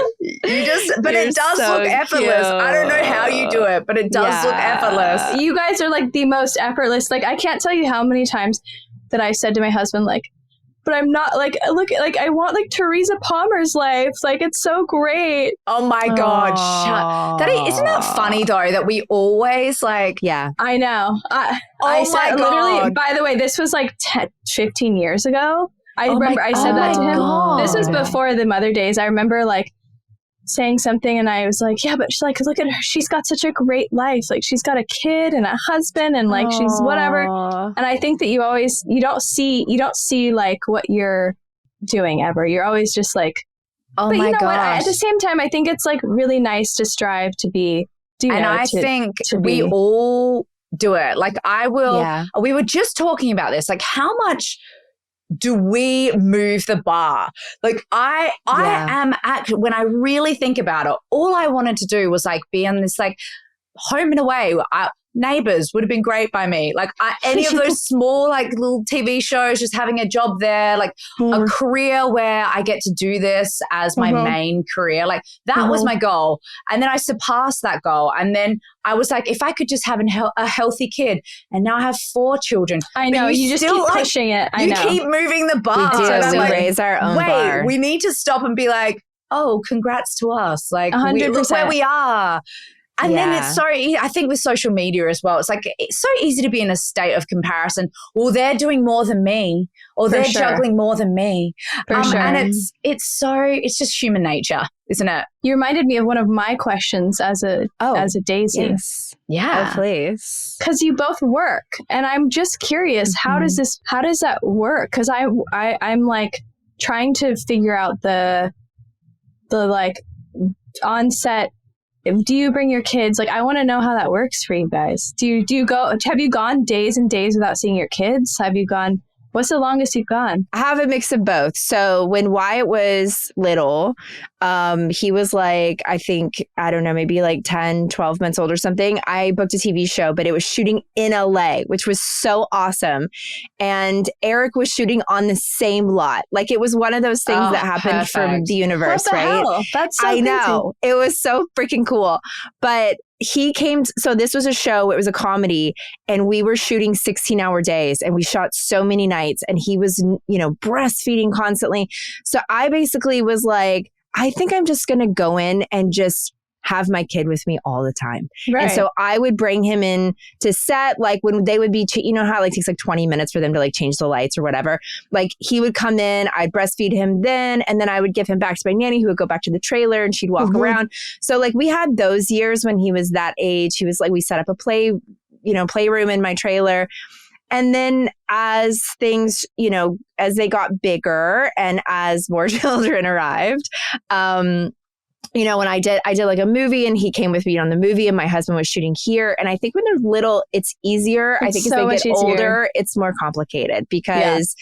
Speaker 2: But it does look effortless. Cute. I don't know how you do it, but it does look effortless.
Speaker 3: You guys are like the most effortless. Like I can't tell you how many times that I said to my husband, like, but I'm not like, look, like I want like Teresa Palmer's life. Like it's so great.
Speaker 2: Oh my God. Isn't that funny though, that we always like.
Speaker 3: Yeah, I know. I said literally, by the way, this was like 15 years ago. I remember I said that to him. God. This was before the Mother Daze. I remember like saying something and I was like, yeah, but she's like, look at her. She's got such a great life. Like she's got a kid and a husband and like she's whatever. And I think that you don't see like what you're doing ever. You're always just like,
Speaker 2: oh my gosh.
Speaker 3: At the same time, I think it's like really nice to strive to be,
Speaker 2: I think we all do it. Like we were just talking about this, like how much do we move the bar? Like I am when I really think about it, all I wanted to do was like be on this like Home and Away. Neighbours would have been great by me. Like any of those small like little TV shows, just having a job there, like a career where I get to do this as my main career. Like that was my goal. And then I surpassed that goal. And then I was like, if I could just have a healthy kid, and now I have 4 children.
Speaker 3: I know, you just keep pushing it. I know.
Speaker 2: You keep moving the bar.
Speaker 1: We do. We raise our own bar.
Speaker 2: We need to stop and be like, oh, congrats to us. Like
Speaker 3: 100%.
Speaker 2: Look where we are. And then it's I think with social media as well, it's like, it's so easy to be in a state of comparison. Well, they're doing more than me, or they're juggling more than me. And it's just human nature, isn't it?
Speaker 3: You reminded me of one of my questions as a Daisy.
Speaker 1: Yes.
Speaker 2: Yeah.
Speaker 1: Oh, please.
Speaker 3: Because you both work. And I'm just curious, how does that work? Because I'm like trying to figure out the like onset do you bring your kids? Like, I want to know how that works for you guys. Do you go, have you gone days and days without seeing your kids? Have you gone, what's the longest you've gone?
Speaker 1: I have a mix of both. So when Wyatt was little, he was like, I think, I don't know, maybe like 10, 12 months old or something. I booked a TV show, but it was shooting in LA, which was so awesome. And Eric was shooting on the same lot. Like, it was one of those things that happened from the universe,
Speaker 3: what the
Speaker 1: right?
Speaker 3: hell? That's so
Speaker 1: I
Speaker 3: crazy.
Speaker 1: know. It was so freaking cool. But he came, so this was a show, it was a comedy, and we were shooting 16-hour days, and we shot so many nights, and he was, breastfeeding constantly. So I basically was like, I think I'm just going to go in and just have my kid with me all the time.
Speaker 3: Right.
Speaker 1: And so I would bring him in to set, like when they would be, how it like takes like 20 minutes for them to like change the lights or whatever. Like, he would come in, I'd breastfeed him then, and then I would give him back to my nanny, who would go back to the trailer, and she'd walk around. So like, we had those years when he was that age. He was like, we set up a playroom in my trailer. And then as things, as they got bigger and as more children arrived, when I did like a movie, and he came with me on the movie, and my husband was shooting here. And I think when they're little, it's easier. I think
Speaker 3: so
Speaker 1: as they get older, it's more complicated because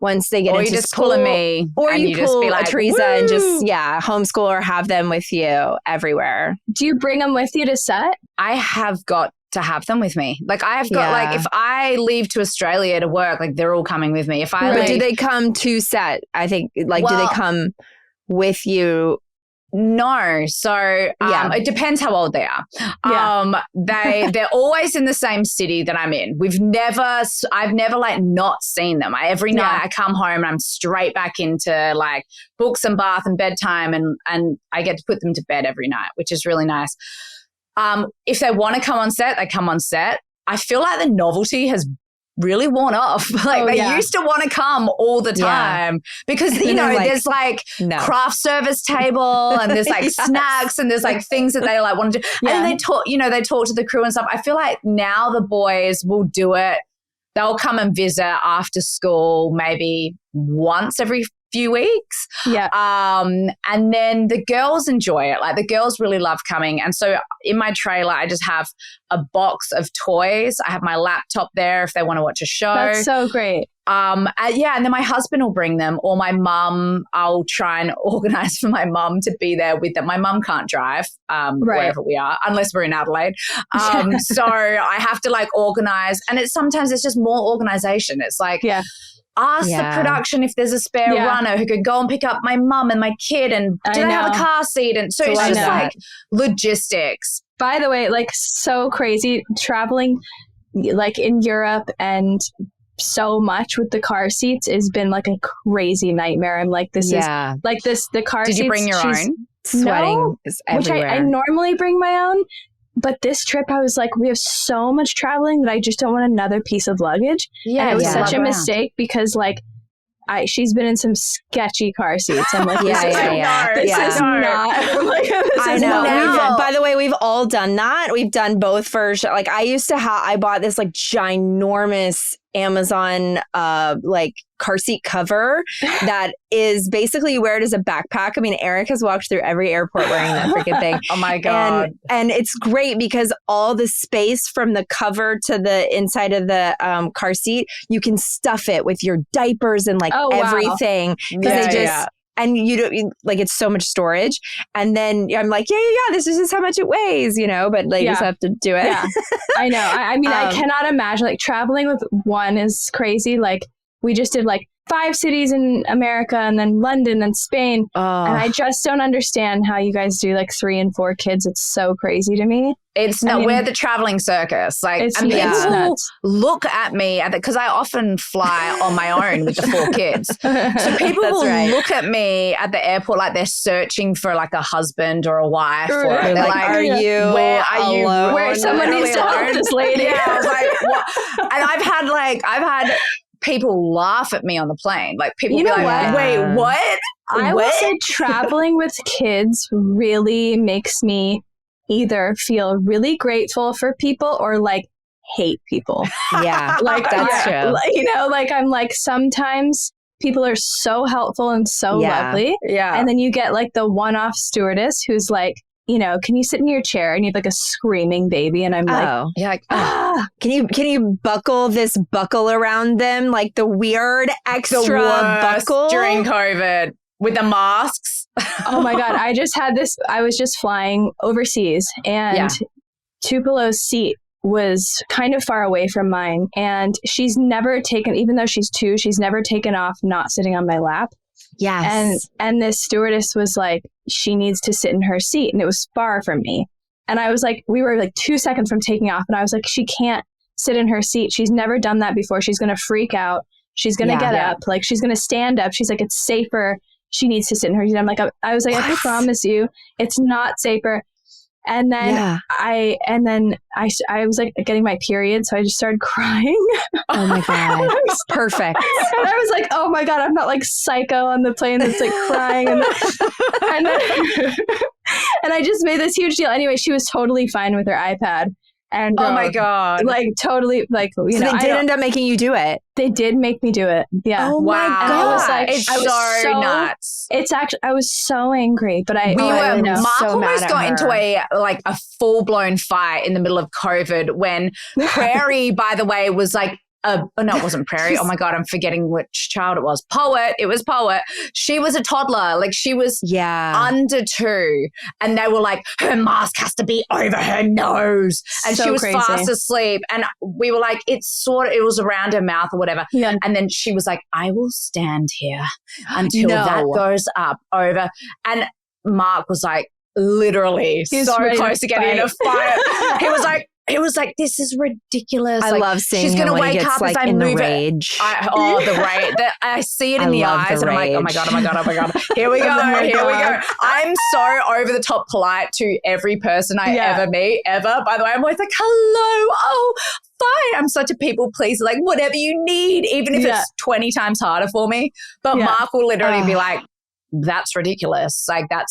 Speaker 1: once they get
Speaker 2: or
Speaker 1: into
Speaker 2: you just
Speaker 1: school,
Speaker 2: pull a me,
Speaker 1: or you
Speaker 2: just
Speaker 1: pull
Speaker 2: be like,
Speaker 1: Teresa
Speaker 2: woo!
Speaker 1: and just homeschool or have them with you everywhere.
Speaker 3: Do you bring them with you to set?
Speaker 2: I have got to have them with me. Like, I have got like, if I leave to Australia to work, like, they're all coming with me. If I
Speaker 1: But do they come to set? I think do they come with you?
Speaker 2: No. So it depends how old they are. They're always in the same city that I'm in. I've never like not seen them. Every night I come home and I'm straight back into like books and bath and bedtime, and I get to put them to bed every night, which is really nice. If they want to come on set, they come on set. I feel like the novelty has really worn off. Like, they used to want to come all the time because, there's like craft service table, and there's like snacks, and there's like things that they like want to do. And they talk to the crew and stuff. I feel like now the boys will do it. They'll come and visit after school, maybe once every few weeks.
Speaker 3: Yeah.
Speaker 2: And then the girls enjoy it. Like, the girls really love coming. And so in my trailer, I just have a box of toys. I have my laptop there if they want to watch a show.
Speaker 3: That's so great.
Speaker 2: And then my husband will bring them, or my mum. I'll try and organize for my mum to be there with them. My mum can't drive wherever we are, unless we're in Adelaide. So I have to like organize, and sometimes it's just more organization. It's like, ask the production if there's a spare runner who could go and pick up my mum and my kid, and do they have a car seat? And so it's just like logistics.
Speaker 3: By the way, like, so crazy traveling like in Europe, and so much with the car seats has been like a crazy nightmare. I'm like, this is like the car seats.
Speaker 2: Did you bring your own?
Speaker 1: Sweating is everywhere.
Speaker 3: Which I normally bring my own. But this trip, I was like, we have so much traveling that I just don't want another piece of luggage. Yeah, and it was such a mistake because, like, she's been in some sketchy car seats. I'm like, this is not. I know.
Speaker 1: By the way, we've all done that. We've done both for like, I bought this like ginormous Amazon like car seat cover that is basically, you wear it as a backpack. I mean, Eric has walked through every airport wearing that freaking thing.
Speaker 2: Oh my God.
Speaker 1: And it's great because all the space from the cover to the inside of the car seat, you can stuff it with your diapers and like everything. And you don't like, it's so much storage. And then I'm like, this is just how much it weighs, but like you just have to do it.
Speaker 3: Yeah. I know. I mean, I cannot imagine, like, traveling with one is crazy. Like, we just did like 5 cities in America and then London and Spain. And I just don't understand how you guys do like 3 and 4 kids. It's so crazy to me.
Speaker 2: We're the traveling circus. Like,
Speaker 3: it's
Speaker 2: people look at me because I often fly on my own with the 4 kids. So people will look at me at the airport like they're searching for like a husband or a wife. Or they're like,
Speaker 1: are you?
Speaker 2: Where are you?
Speaker 3: Where someone needs to help this lady.
Speaker 2: Yeah, I was like, what? And I've had people laugh at me on the plane. Like, people be like, wait, what?
Speaker 3: I would say traveling with kids really makes me either feel really grateful for people or like hate people.
Speaker 1: Yeah,
Speaker 3: like
Speaker 1: that's true.
Speaker 3: Like, I'm like, sometimes people are so helpful and so lovely.
Speaker 2: Yeah.
Speaker 3: And then you get like the one-off stewardess who's like, can you sit in your chair? And you have like a screaming baby. And I'm
Speaker 1: Can you buckle this buckle around them? Like the weird extra buckle
Speaker 2: during COVID with the masks.
Speaker 3: Oh my God. I was just flying overseas and Tupelo's seat was kind of far away from mine. And she's never taken, even though she's 2, she's never taken off not sitting on my lap.
Speaker 1: Yes.
Speaker 3: And this stewardess was like, she needs to sit in her seat. And it was far from me. And I was like, we were like 2 seconds from taking off. And I was like, she can't sit in her seat. She's never done that before. She's going to freak out. She's going to get up. Like, she's going to stand up. She's like, it's safer. She needs to sit in her seat. I'm like, I was like, I promise you, it's not safer. And then I was like getting my period. So I just started crying.
Speaker 1: Oh my God. Perfect.
Speaker 3: And I was like, oh my God, I'm not like psycho on the plane that's like crying. And I just made this huge deal. Anyway, she was totally fine with her iPad. And
Speaker 2: oh my God.
Speaker 3: Like totally like,
Speaker 1: so they did end up making you do it.
Speaker 3: They did make me do it. Yeah.
Speaker 1: Oh my God.
Speaker 2: And I was like, it's so nuts.
Speaker 3: It's actually, I was so angry, but
Speaker 2: Mark
Speaker 1: so
Speaker 2: almost got into a full blown fight in the middle of COVID when Prairie, by the way, was like, no, it wasn't Prairie. Oh my God, I'm forgetting which child it was. Poet. It was Poet. She was a toddler. Like she was under 2. And they were like, her mask has to be over her nose. And
Speaker 3: so
Speaker 2: she was
Speaker 3: crazy.
Speaker 2: fast asleep. And we were like, it was around her mouth or whatever.
Speaker 3: Yeah.
Speaker 2: And then she was like, I will stand here until that goes up over. And Mark was like, literally so close to getting in a fight. He was like, this is ridiculous.
Speaker 1: I love seeing
Speaker 2: she's
Speaker 1: him
Speaker 2: gonna
Speaker 1: when
Speaker 2: wake
Speaker 1: he gets
Speaker 2: up
Speaker 1: like
Speaker 2: if I
Speaker 1: in
Speaker 2: move
Speaker 1: the rage.
Speaker 2: The rage. I see it in the eyes and I'm like, oh my God. Here we go. I'm so over the top polite to every person I ever meet, ever. By the way, I'm always like, hello. Oh, fine. I'm such a people pleaser. Like whatever you need, even if it's 20 times harder for me. But Mark will literally be like, that's ridiculous. Like I'm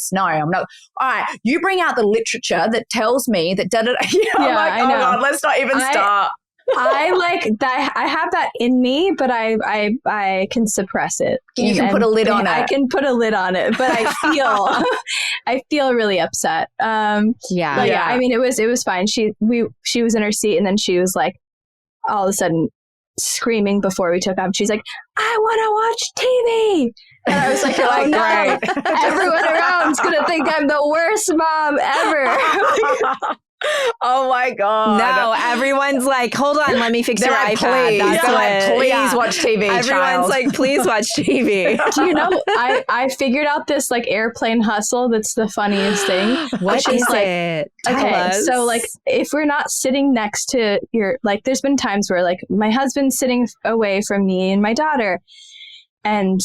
Speaker 2: not. All right, you bring out the literature that tells me that I'm like, oh God, let's not even start.
Speaker 3: I like that. I have that in me, but I can suppress it.
Speaker 2: You can put a lid on it.
Speaker 3: I can put a lid on it, but I feel really upset. I mean, it was fine. She was in her seat, and then she was like, all of a sudden, screaming before we took off. She's like, I want to watch TV. And I was like, oh no, everyone around's going to think I'm the worst mom ever.
Speaker 2: Oh my God.
Speaker 1: No, everyone's like, hold on, let me fix your iPad.
Speaker 2: Please watch TV.
Speaker 1: Everyone's like, please watch TV.
Speaker 3: Do you know, I figured out this like airplane hustle that's the funniest thing.
Speaker 1: What is it?
Speaker 3: Okay, so like if we're not sitting next to there's been times where like my husband's sitting away from me and my daughter, and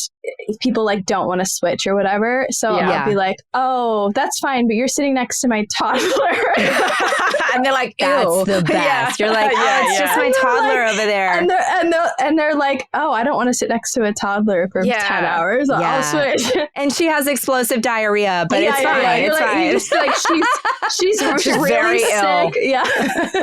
Speaker 3: people like don't want to switch or whatever. So I'll be like, oh, that's fine, but you're sitting next to my toddler.
Speaker 2: And they're like, ew.
Speaker 1: That's the best. You're like, it's just my toddler over there.
Speaker 3: And they're like, oh, I don't want to sit next to a toddler for 10 hours. I'll switch.
Speaker 1: And she has explosive diarrhea, but it's fine. It's fine.
Speaker 3: You just like, she's really
Speaker 2: very
Speaker 3: sick.
Speaker 2: ill.
Speaker 3: Yeah.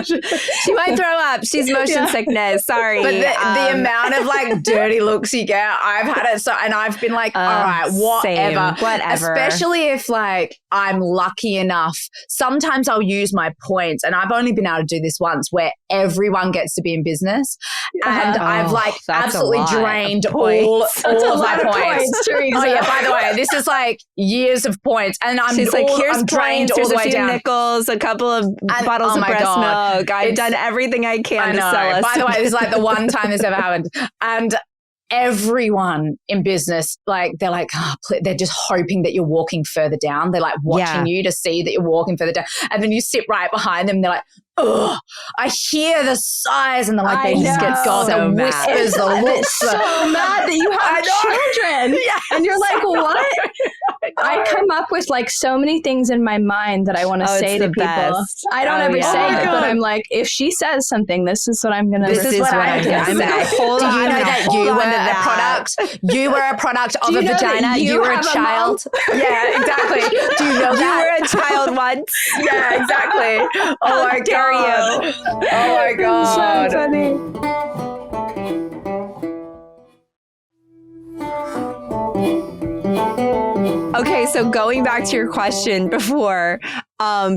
Speaker 1: She might throw up. She's motion sickness. Sorry.
Speaker 2: But the amount of like dirty looks you get, I've had it. So, and I've been like, all right, whatever. Especially if like I'm lucky enough. Sometimes I'll use my points, and I've only been able to do this once, where everyone gets to be in business, and I've like absolutely drained all of my points. Oh yeah, by the way, this is like years of points, and
Speaker 1: she's like, here's drained all the way down. Nickels, a couple of bottles of breast milk. I've done everything I can to sell us.
Speaker 2: By the way, this is like the one time this ever happened, and everyone in business, like they're like, they're just hoping that you're walking further down. They're like watching you to see that you're walking further down, and then you sit right behind them. They're like, oh, I hear the sighs, and they're like, they just get the whispers, the looks.
Speaker 3: So mad that you have children, and you're like, what? I come up with like so many things in my mind that I want to say to people. Best. I don't ever say it, but I'm like, if she says something, this is what I'm going to say.
Speaker 1: This is what I'm going to say.
Speaker 2: Hold on, do you know that you were a product? You were a product of a vagina. You were a child. Yeah, exactly. Do you know that?
Speaker 1: You were a child once.
Speaker 2: Yeah, exactly. Oh my God. You. Oh my God.
Speaker 3: So funny.
Speaker 1: Okay, so going back to your question before,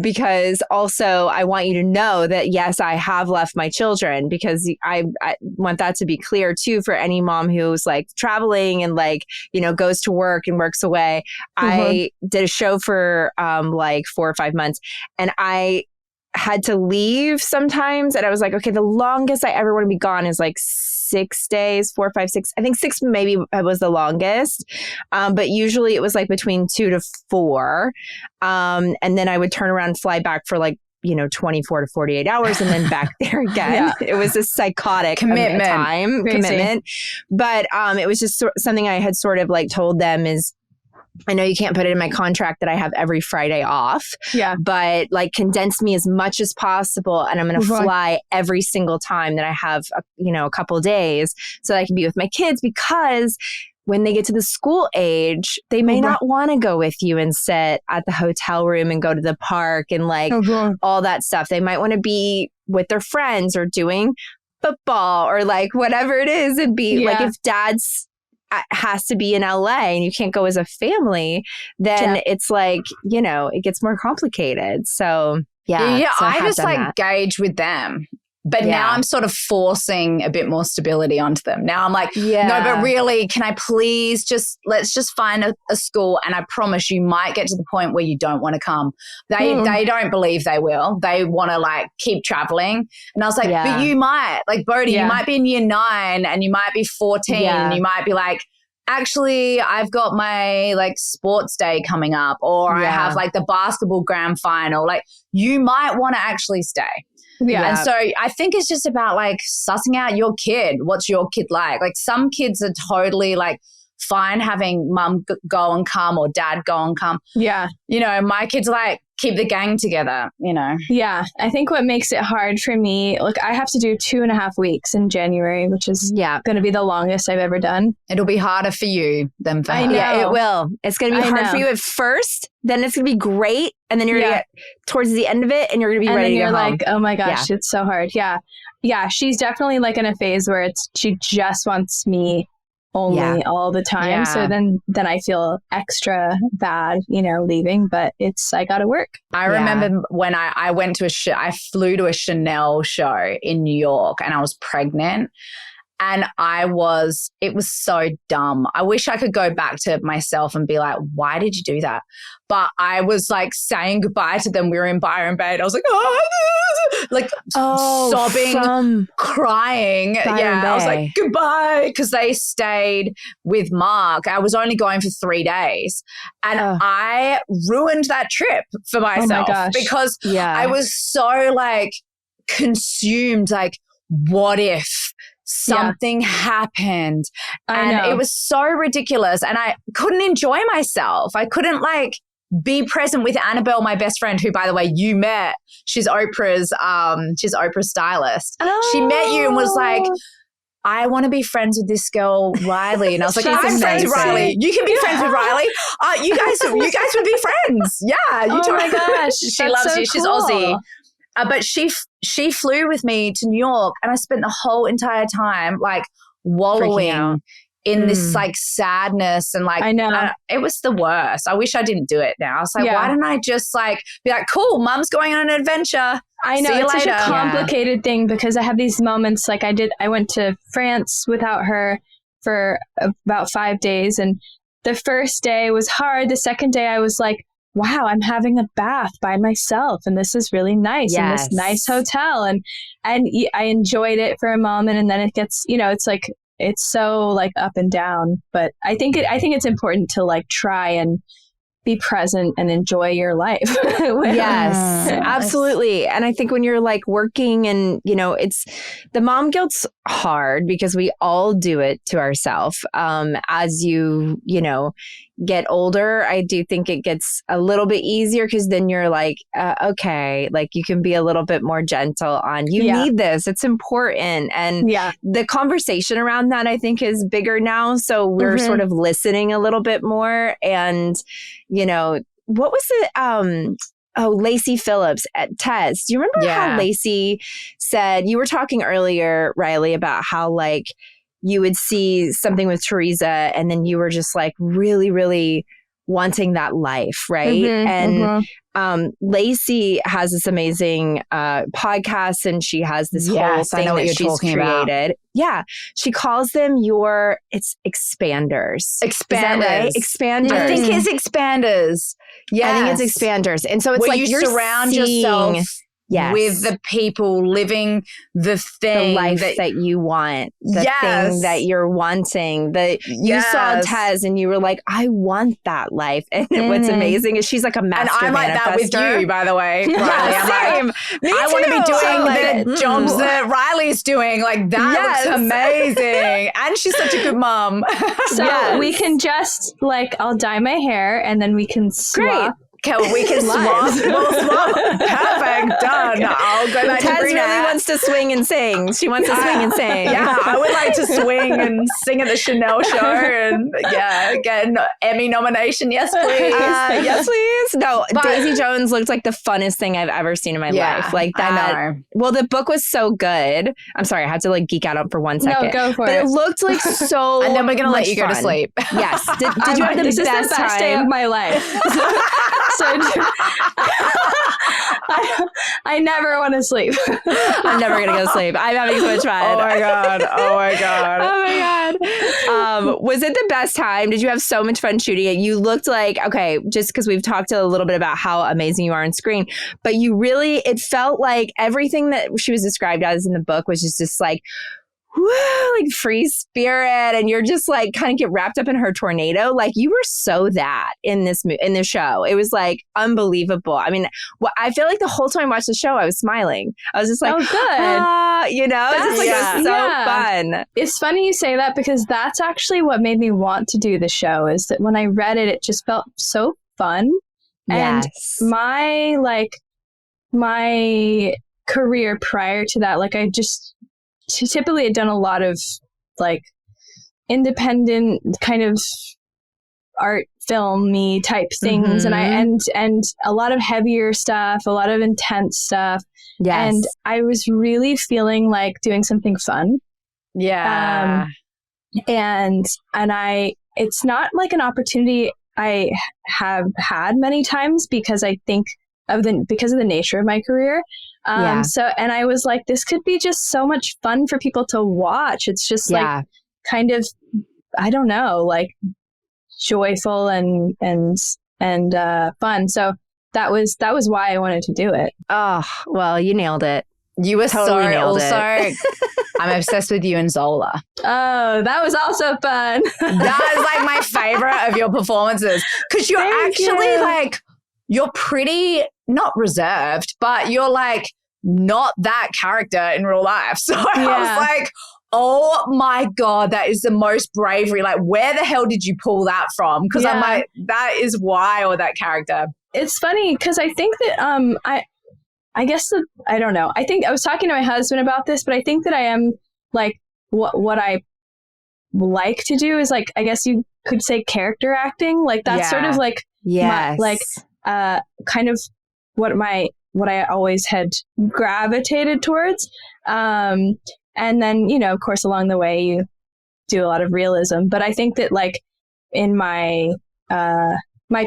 Speaker 1: Because also I want you to know that, yes, I have left my children, because I want that to be clear too for any mom who's like traveling and like, you know, goes to work and works away. I did a show for like 4 or 5 months, and I had to leave sometimes. And I was like, okay, the longest I ever want to be gone is like 6 days, 4, 5, 6. I think 6 maybe was the longest. But usually it was like between 2 to 4. And then I would turn around and fly back for like, you know, 24 to 48 hours and then back there again. It was a psychotic commitment. But it was just something I had sort of like told them is, I know you can't put it in my contract that I have every Friday off, but like condense me as much as possible. And I'm going to fly every single time that I have, a couple days so that I can be with my kids, because when they get to the school age, they may not want to go with you and sit at the hotel room and go to the park and like all that stuff. They might want to be with their friends or doing football or like whatever it is, and be like, if dad's has to be in LA and you can't go as a family, then it's like, it gets more complicated. So so
Speaker 2: I just like gauge with them. But now I'm sort of forcing a bit more stability onto them. Now I'm like, no, but really, can I please let's just find a school, and I promise you might get to the point where you don't want to come. They don't believe they will. They want to like keep traveling. And I was like, but you might, like Bodhi, you might be in year 9 and you might be 14 and you might be like, actually, I've got my like sports day coming up, or I have like the basketball grand final. Like you might want to actually stay. And so I think it's just about like sussing out your kid. What's your kid like? Like some kids are totally like fine having mum go and come or dad go and come. My kids like keep the gang together,
Speaker 3: I think what makes it hard for me, look, I have to do 2.5 weeks in January, which is going to be the longest I've ever done.
Speaker 2: It'll be harder for you than for her.
Speaker 1: Yeah, it will. It's going to be hard for you at first, then it's going to be great, and then you're going to get towards the end of it and you're going to be ready to go home. And then you're like, oh my gosh, it's so hard. Yeah, she's definitely like in a phase where she just wants me only all the time. So then I feel extra bad, leaving, but I got to work.
Speaker 2: I remember when I went to I flew to a Chanel show in New York, and I was pregnant, and it was so dumb. I wish I could go back to myself and be like, why did you do that? But I was like saying goodbye to them. We were in Byron Bay, and I was like, sobbing, crying. I was like, goodbye, because they stayed with Mark. I was only going for 3 days, and I ruined that trip for myself because I was so like consumed, like, what if something happened? And it was so ridiculous, and I couldn't enjoy myself. I couldn't like be present with Annabelle, my best friend, who, by the way, you met. She's Oprah's stylist. She met you and was like, I want to be friends with this girl, Riley. And I was like, I'm friends with Riley. You can be friends with Riley. You guys would be friends. Yeah.
Speaker 3: My gosh.
Speaker 2: She loves you. She's Aussie. But she flew with me to New York, and I spent the whole entire time like wallowing in this like sadness, and like, I know it was the worst. I wish I didn't do it now. I was like, why didn't I just like be like, cool, mom's going on an adventure.
Speaker 3: I know it's such a complicated thing, because I have these moments like I went to France without her for about 5 days, and the first day was hard. The second day I was like, wow, I'm having a bath by myself, and this is really nice in this nice hotel. And I enjoyed it for a moment, and then it gets, it's like, it's so like up and down. But I think it's important to like try and be present and enjoy your life.
Speaker 1: Yes, absolutely. And I think when you're like working and, it's the mom guilt's hard because we all do it to ourselves. As you get older, I do think it gets a little bit easier, because then you're like, okay, like you can be a little bit more gentle on, you need this, it's important. And the conversation around that, I think, is bigger now. So we're sort of listening a little bit more. And, what was it? Lacey Phillips at Tez. Do you remember how Lacey said, you were talking earlier, Riley, about how like you would see something with Teresa and then you were just like really, really wanting that life, right? And Lacey has this amazing podcast, and she has this whole thing that she's created. About. Yeah. She calls them it's expanders.
Speaker 2: Expanders.
Speaker 1: Right? Expanders.
Speaker 2: I think it's expanders. Yeah.
Speaker 1: I think it's expanders. And so it's
Speaker 2: where
Speaker 1: like
Speaker 2: you surround yourself with the people living the thing.
Speaker 1: The life that you want. The thing that you're wanting. You saw Tez and you were like, I want that life. And what's amazing is she's like a master manifestor. And I'm like that with you,
Speaker 2: by the way. Riley. I want to be doing the jobs that Riley's doing. Like, that looks amazing. And she's such a good mom.
Speaker 3: So we can just, like, I'll dye my hair and then we can swap.
Speaker 2: Great. Okay, we can swap. We'll swap. Perfect. Done. I'll go back to
Speaker 1: Tez really wants to swing and sing. She wants to swing and sing.
Speaker 2: Yeah, I would like to swing and sing at the Chanel show and get an Emmy nomination. Yes, please.
Speaker 1: Yes, please. No, Daisy Jones looked like the funnest thing I've ever seen in my life. Like that.
Speaker 2: I know.
Speaker 1: Well, the book was so good. I'm sorry, I had to like geek out for 1 second.
Speaker 3: No, go for it.
Speaker 1: But it looked like so.
Speaker 2: And then we're gonna let you go to sleep.
Speaker 1: Yes. Did you have the best time?
Speaker 3: Day of my life. So I never want to sleep.
Speaker 1: I'm never going to go to sleep. I'm having so much fun.
Speaker 2: Oh my God.
Speaker 1: Was it the best time? Did you have so much fun shooting it? You looked like, okay, just because we've talked a little bit about how amazing you are on screen, but it felt like everything that she was described as in the book was just like, woo, like free spirit, and you're just like kind of get wrapped up in her tornado. Like, you were so that in this show. It was like unbelievable. I mean, I feel like the whole time I watched the show, I was smiling. I was just like,
Speaker 3: oh, good.
Speaker 1: It was so fun.
Speaker 3: It's funny you say that, because that's actually what made me want to do the show. Is that when I read it, it just felt so fun.
Speaker 1: Yes.
Speaker 3: And my career prior to that, like I just typically had done a lot of like independent kind of art filmy type things, and a lot of heavier stuff, a lot of intense stuff.
Speaker 1: Yes.
Speaker 3: And I was really feeling like doing something fun.
Speaker 1: Yeah.
Speaker 3: And it's not like an opportunity I have had many times, because I think because of the nature of my career. So, and I was like, this could be just so much fun for people to watch. It's just like kind of, I don't know, like joyful and fun. So that was why I wanted to do it.
Speaker 1: Oh, well, you nailed it.
Speaker 2: You were totally nailed it. I'm obsessed with you and Zola.
Speaker 3: Oh, that was also fun.
Speaker 2: That is like my favorite of your performances, because you're like, you're pretty not reserved, but you're like not that character in real life. So I was like, oh my God, that is the most bravery. Like, where the hell did you pull that from? Because I'm like, that is wild, that character.
Speaker 3: It's funny because I think that I guess that, I don't know. I think I was talking to my husband about this, but I think that I am like what I like to do is like, I guess you could say character acting. Like that's sort of like kind of what I always had gravitated towards. And then, you know, of course, along the way, you do a lot of realism. But I think that like in my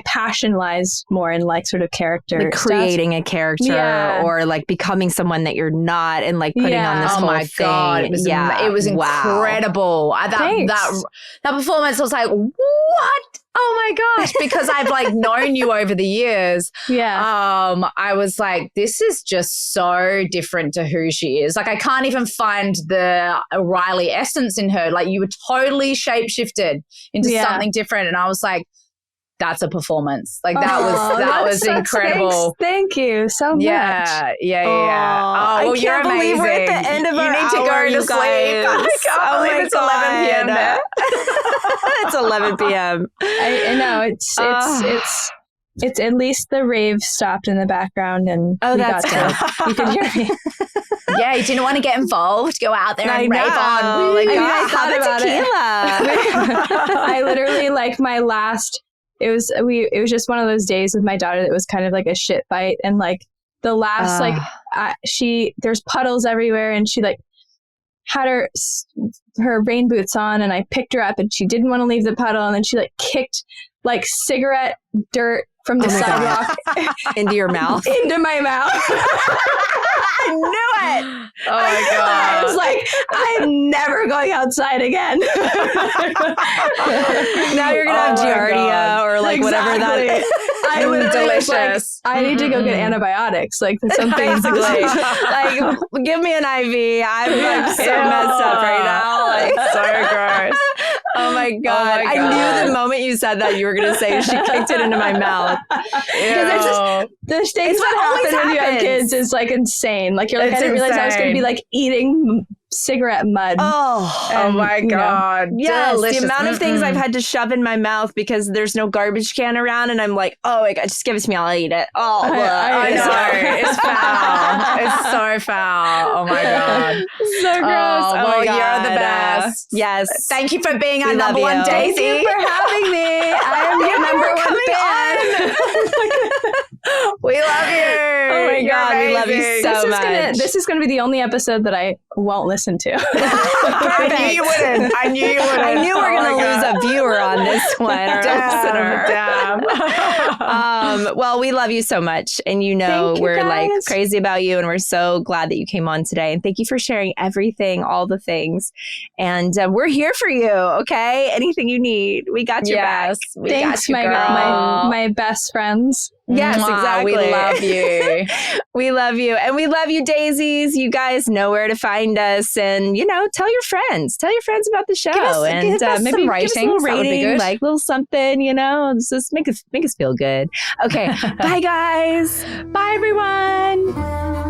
Speaker 3: passion lies more in like sort of character
Speaker 1: like creating a character or like becoming someone that you're not and like putting on this whole thing.
Speaker 2: God, it was incredible. That performance, I was like, what? Oh my gosh, because I've like known you over the years. I was like, this is just so different to who she is. Like, I can't even find the Riley essence in her. Like, you were totally shapeshifted into something different. And I was like, that's a performance. Like that was incredible.
Speaker 3: Thank you so much.
Speaker 2: Yeah.
Speaker 1: Oh, well, you're amazing. We're at the end of our hour,
Speaker 2: to go to sleep. I can't believe it's 11 p.m. now.
Speaker 1: It's 11 p.m.
Speaker 3: I know it's at least the rave stopped in the background and you could hear me.
Speaker 2: Yeah, you didn't want to get involved. Go out there and rave on.
Speaker 1: Like, I thought about tequila.
Speaker 3: I literally like my last. It was just one of those days with my daughter that was kind of like a shit fight, and like the last there's puddles everywhere, and she like had her rain boots on, and I picked her up, and she didn't want to leave the puddle, and then she like kicked like cigarette dirt from the sidewalk
Speaker 1: into your mouth,
Speaker 3: into my mouth.
Speaker 1: I knew it.
Speaker 2: Oh my God.
Speaker 3: I was like, I'm never going outside again.
Speaker 1: Now you're gonna have giardia or like whatever that is.
Speaker 3: I would
Speaker 2: delicious.
Speaker 3: Like, I need to go get antibiotics. Like something.
Speaker 1: Basically, like give me an IV. I'm so messed up right now. Like
Speaker 2: so gross.
Speaker 1: Oh my God. I knew the moment you said that you were going to say she kicked it into my mouth.
Speaker 3: Because there's things that happen when you have kids is like insane. Like you're like, I didn't realize I was going to be like eating cigarette mud.
Speaker 2: Oh my God.
Speaker 1: Yes,
Speaker 2: delicious.
Speaker 1: the amount of things I've had to shove in my mouth because there's no garbage can around, and I'm like, oh my God, just give it to me, I'll eat it. Oh,
Speaker 2: I know. It's foul. It's so foul. Oh my God.
Speaker 1: So gross.
Speaker 2: Oh my God. You're the best.
Speaker 1: Yes.
Speaker 2: Thank you for being our
Speaker 1: We
Speaker 2: number
Speaker 1: love
Speaker 2: one
Speaker 1: you.
Speaker 2: Daisy.
Speaker 3: Thank you for having me. I am your number one fan.
Speaker 2: We love you.
Speaker 1: Oh my God, we love you so much.
Speaker 3: This is gonna be the only episode that I won't listen to.
Speaker 2: I knew you wouldn't. I knew we were
Speaker 1: going to lose a viewer on this one.
Speaker 2: Damn.
Speaker 1: Well, we love you so much. And we're like crazy about you. And we're so glad that you came on today. And thank you for sharing everything, all the things. And we're here for you. Okay. Anything you need. We got your back.
Speaker 3: Thanks, my best friends.
Speaker 1: Yes, exactly.
Speaker 2: We love you.
Speaker 1: We love you. And we love you, Daisies. You guys know where to find us. And, tell your friends. Tell your friends about the show.
Speaker 2: Give us
Speaker 1: maybe
Speaker 2: some
Speaker 1: give us a little
Speaker 2: ratings. That would be
Speaker 1: rating,
Speaker 2: good.
Speaker 1: like a little something, just make us feel good. Okay. Bye, guys.
Speaker 2: Bye, everyone.